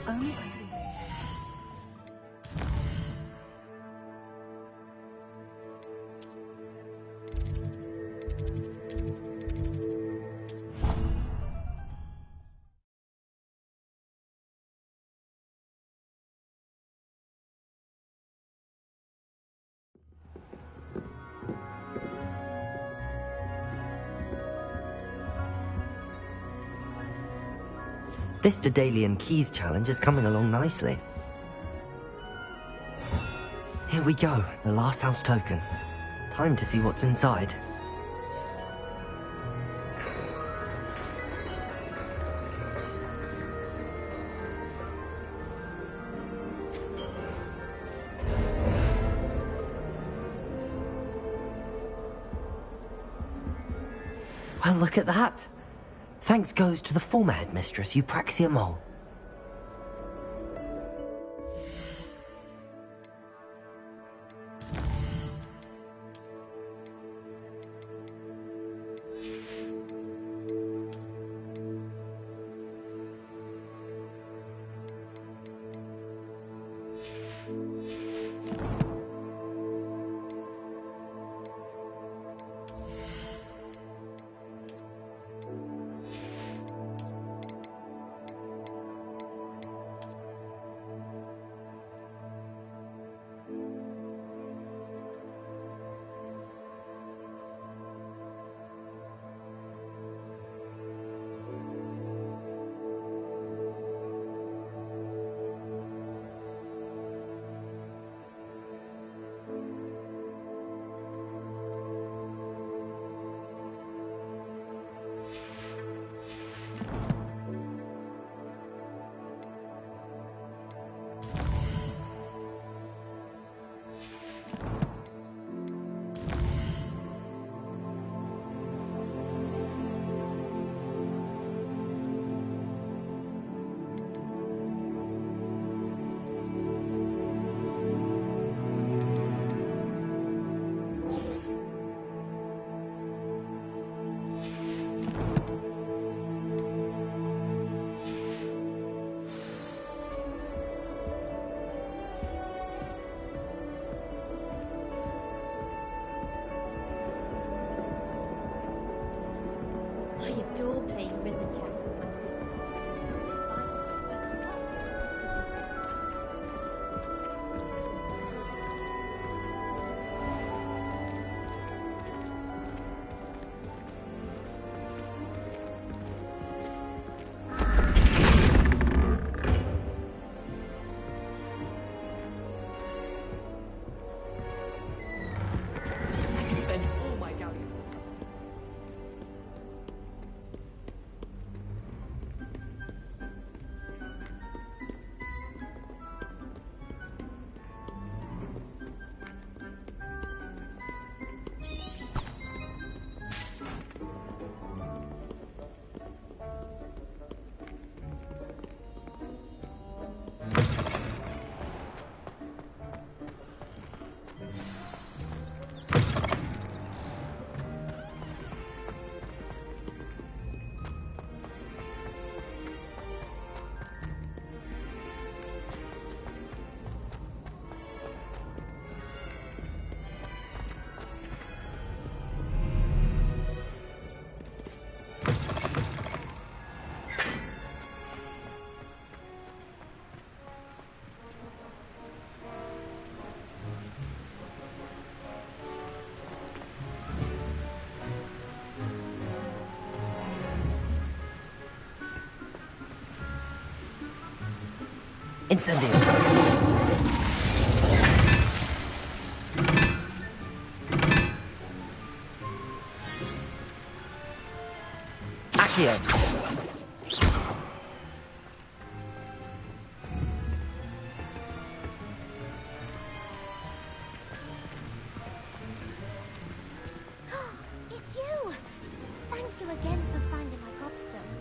Only This Daedalian Keys challenge is coming along nicely. Here we go, the last house token. Time to see what's inside. Well, look at that. Thanks goes to the former headmistress, Eupraxia Mole. Incendio. Accio. It's you! Thank you again for finding my gobstones.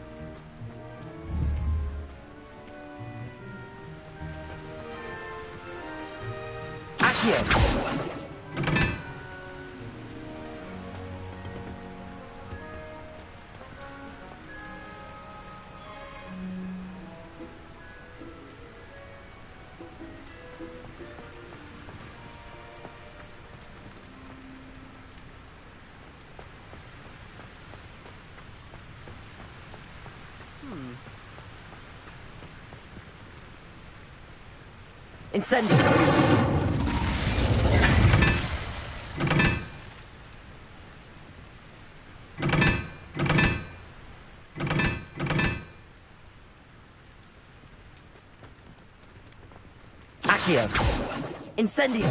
Accio. Incendio. Accio. Incendio.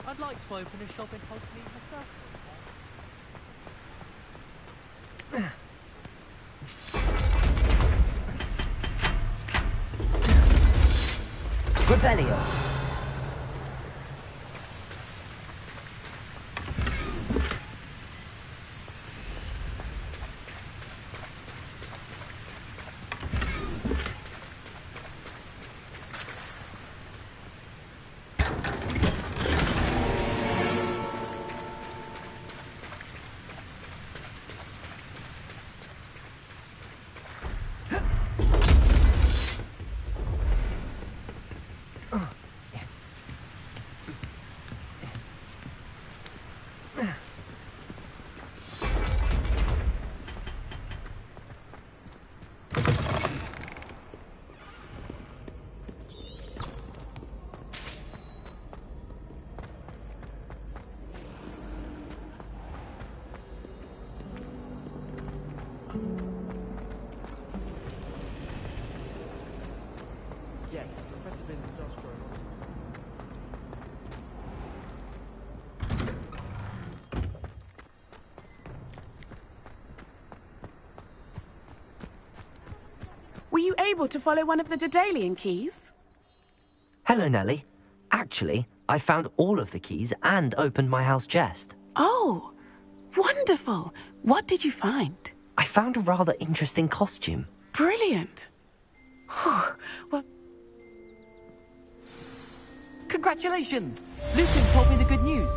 I'd like to open a shop in Hogsmeade myself. Rebellion. Yes, Professor Binns does grow. Were you able to follow one of the Daedalian keys? Hello, Nellie. Actually, I found all of the keys and opened my house chest. Oh, wonderful. What did you find? I found a rather interesting costume. Brilliant. Well, Congratulations! Lucan told me the good news.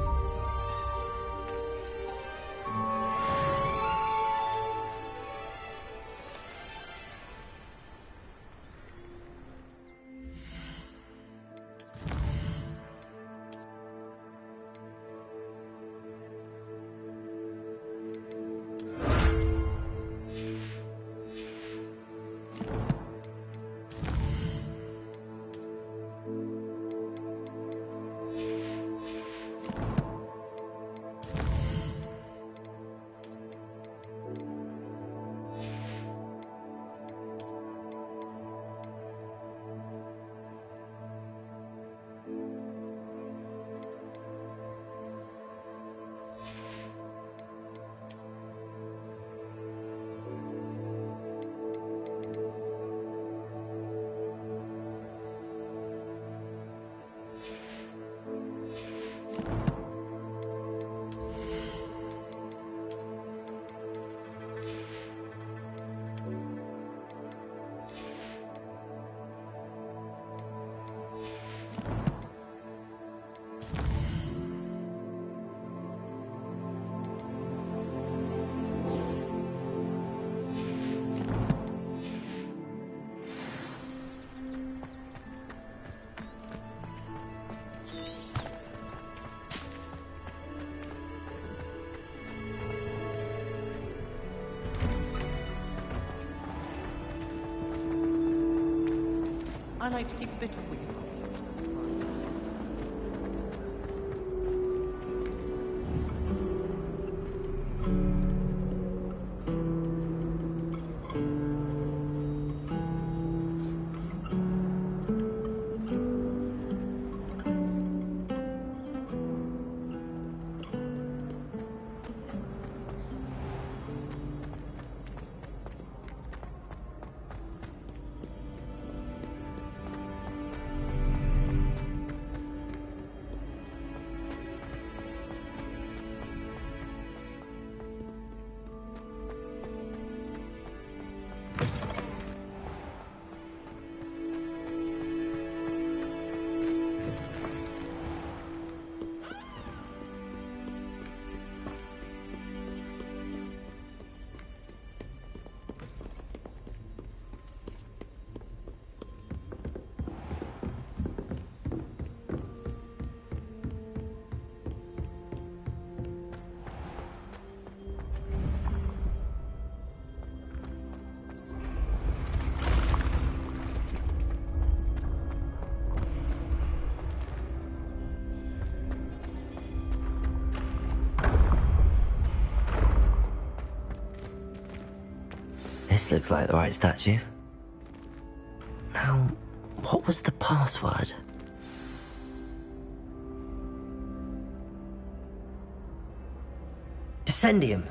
I like to keep a bit of wiggle. This looks like the right statue. Now, what was the password? Descendium.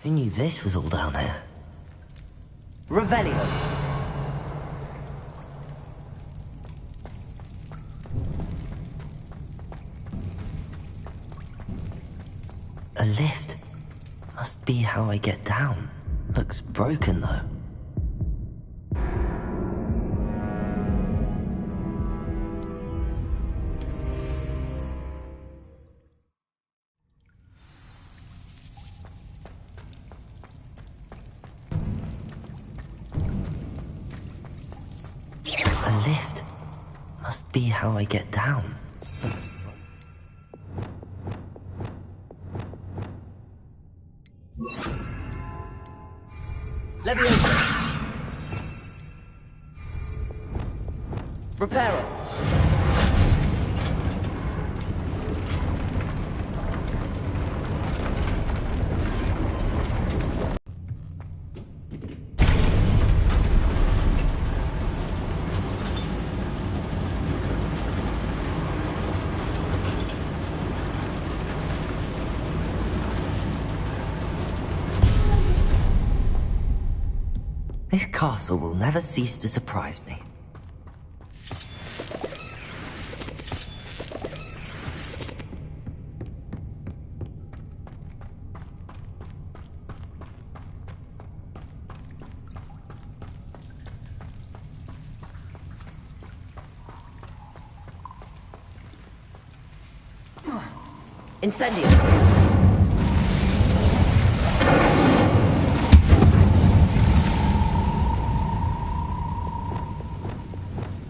Who knew this was all down here? Revelio. A lift. Must be how I get down. Looks broken though. A lift. Must be how I get down. Leviosa. Reparo. This castle will never cease to surprise me. Incendio.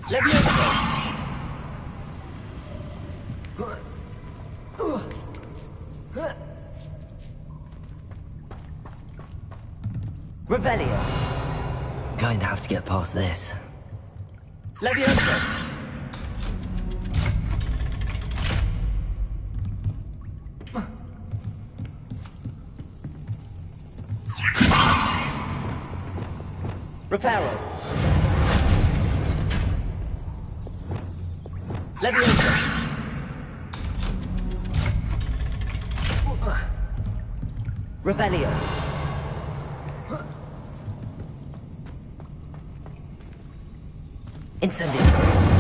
Leviosa. Revelio. Going to have to get past this. Leviosa. Reparo. Leviosa. Revelio. Incendio.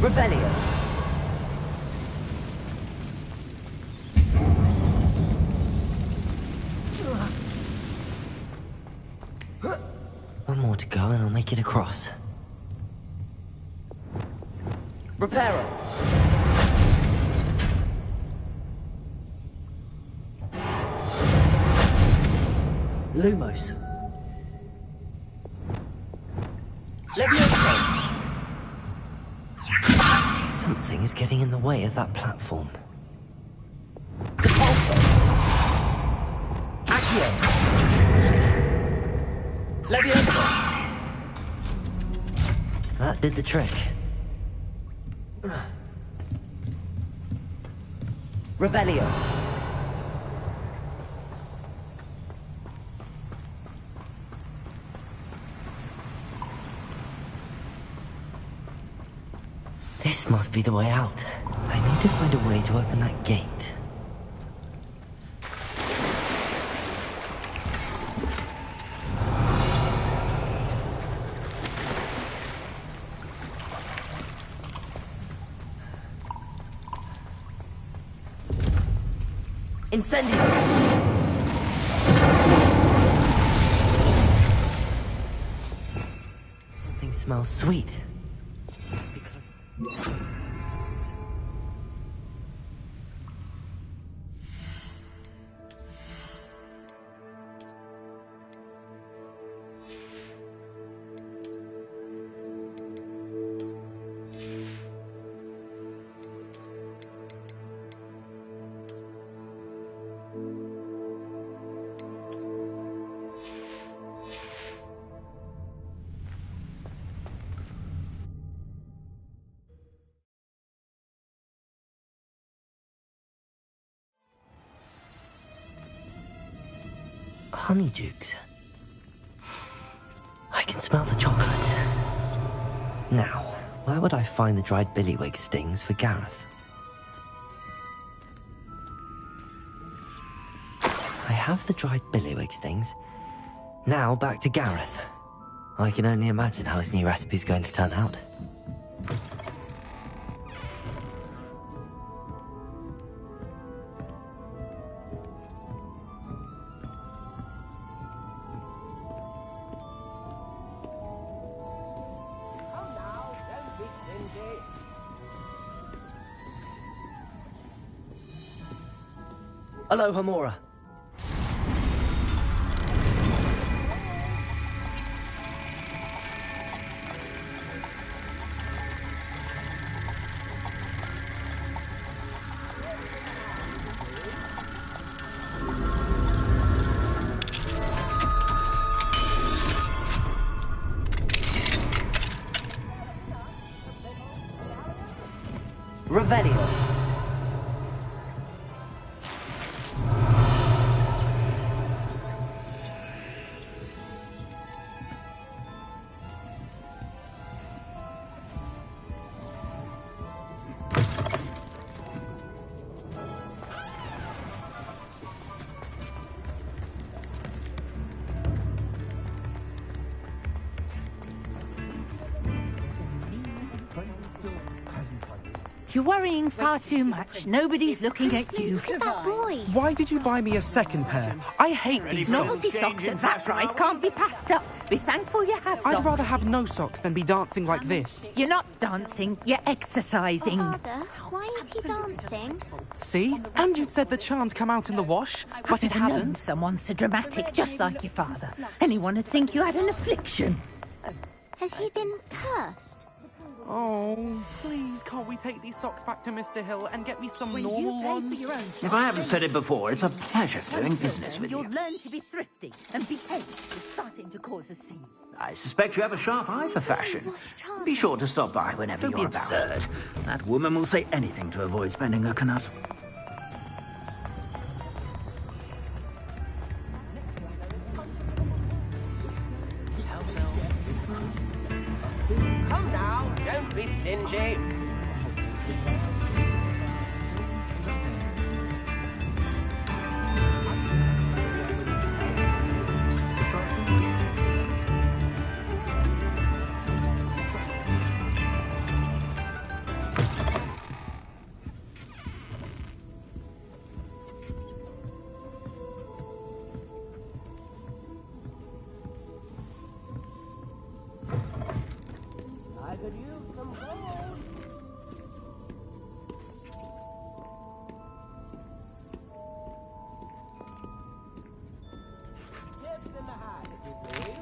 Revelio. One more to go and I'll make it across. Reparo. Lumos. Leviosa. Something is getting in the way of that platform. Depulso. Accio. Leviosa. That did the trick. Revelio. This must be the way out. I need to find a way to open that gate. Incendio! Something smells sweet. Must be close. Honeydukes. I can smell the chocolate. Now, where would I find the dried billywig stings for Gareth? I have the dried billywig stings. Now back to Gareth. I can only imagine how his new recipe's going to turn out. Hello, Hamora. Revelio. You're worrying far too much. Nobody's looking at you. Look at that boy. Why did you buy me a second pair? I hate these socks. Novelty socks at that price can't be passed up. Be thankful you have socks. I'd rather have no socks than be dancing like this. You're not dancing, you're exercising. Father, why is he dancing? See? And you'd said the charm's come out in the wash, but it I've known hasn't. someone so dramatic, just like your father. Anyone would think you had an affliction. Has he been cursed? Oh, please, can't we take these socks back to Mr. Hill and get me some normal ones? If I haven't said it before, it's a pleasure doing business with You'll you. learn to be thrifty and behave. It's starting to cause a scene. I suspect you have a sharp eye for fashion. Be sure to stop by whenever you're about. Absurd. That woman will say anything to avoid spending her canut. Come now, don't be stingy. I could use some gold. Tips in the hat, if you please.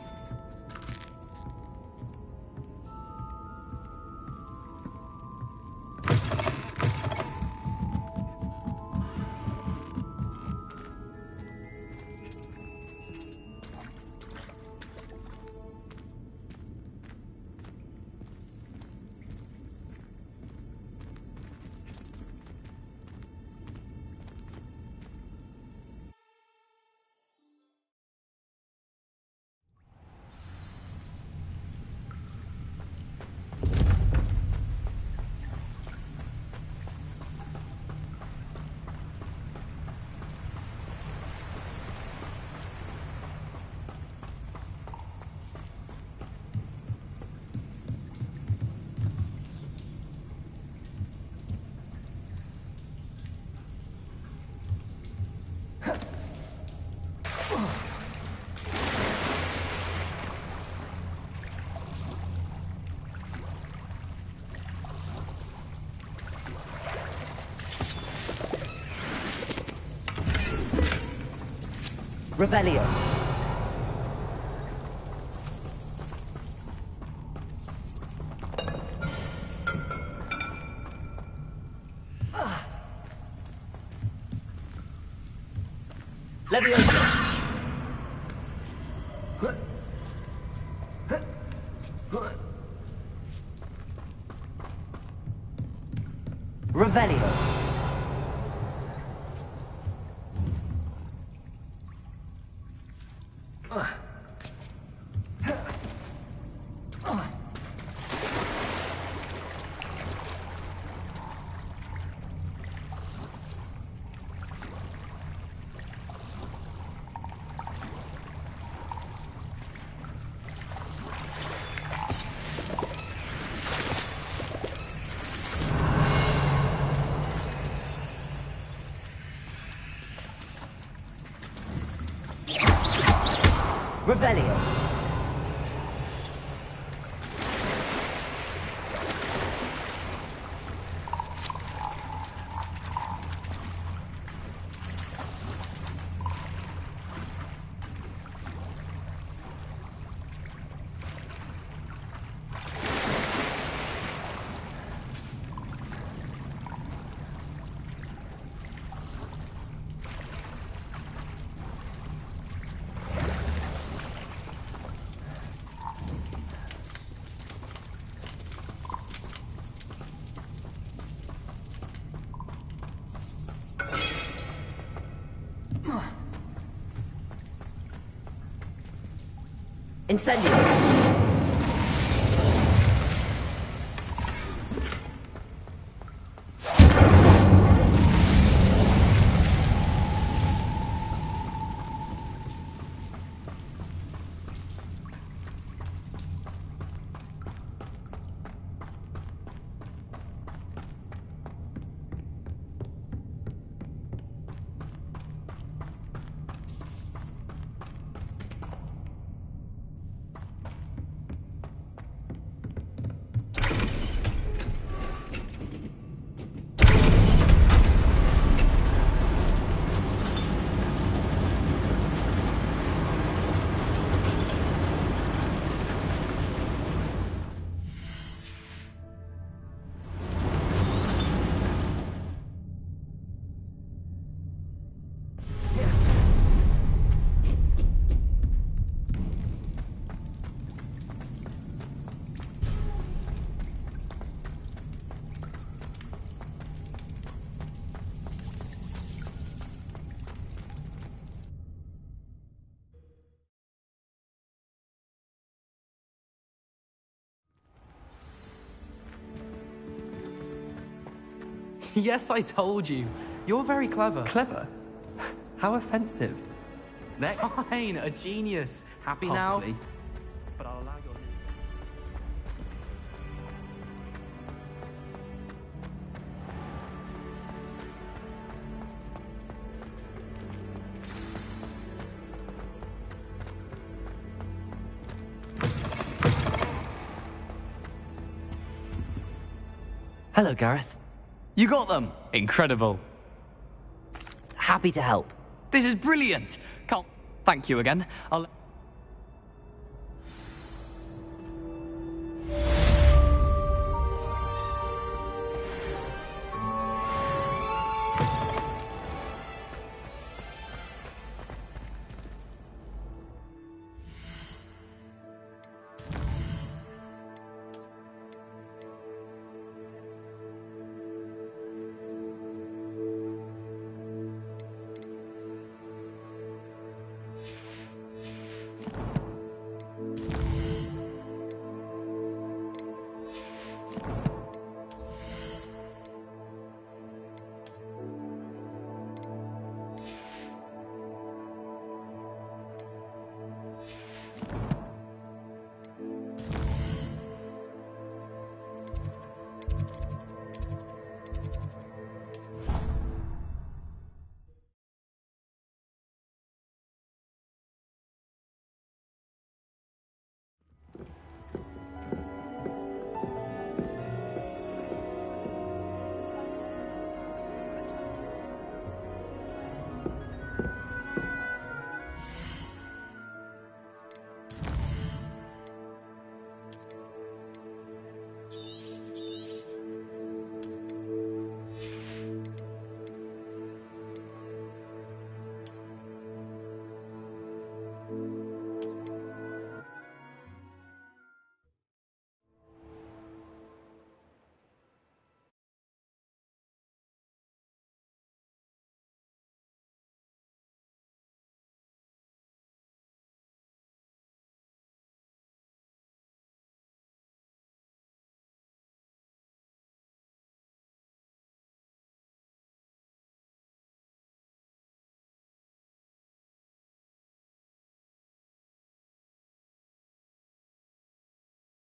Revelio. Leviosa. Revelio. Revelio. Incendio. Yes, I told you. You're very clever. Clever? How offensive. Next. Fine, a genius. Happy Possibly. now? But I'll allow your... Hello, Gareth. You got them! Incredible. Happy to help. This is brilliant! Can't... Thank you again. I'll...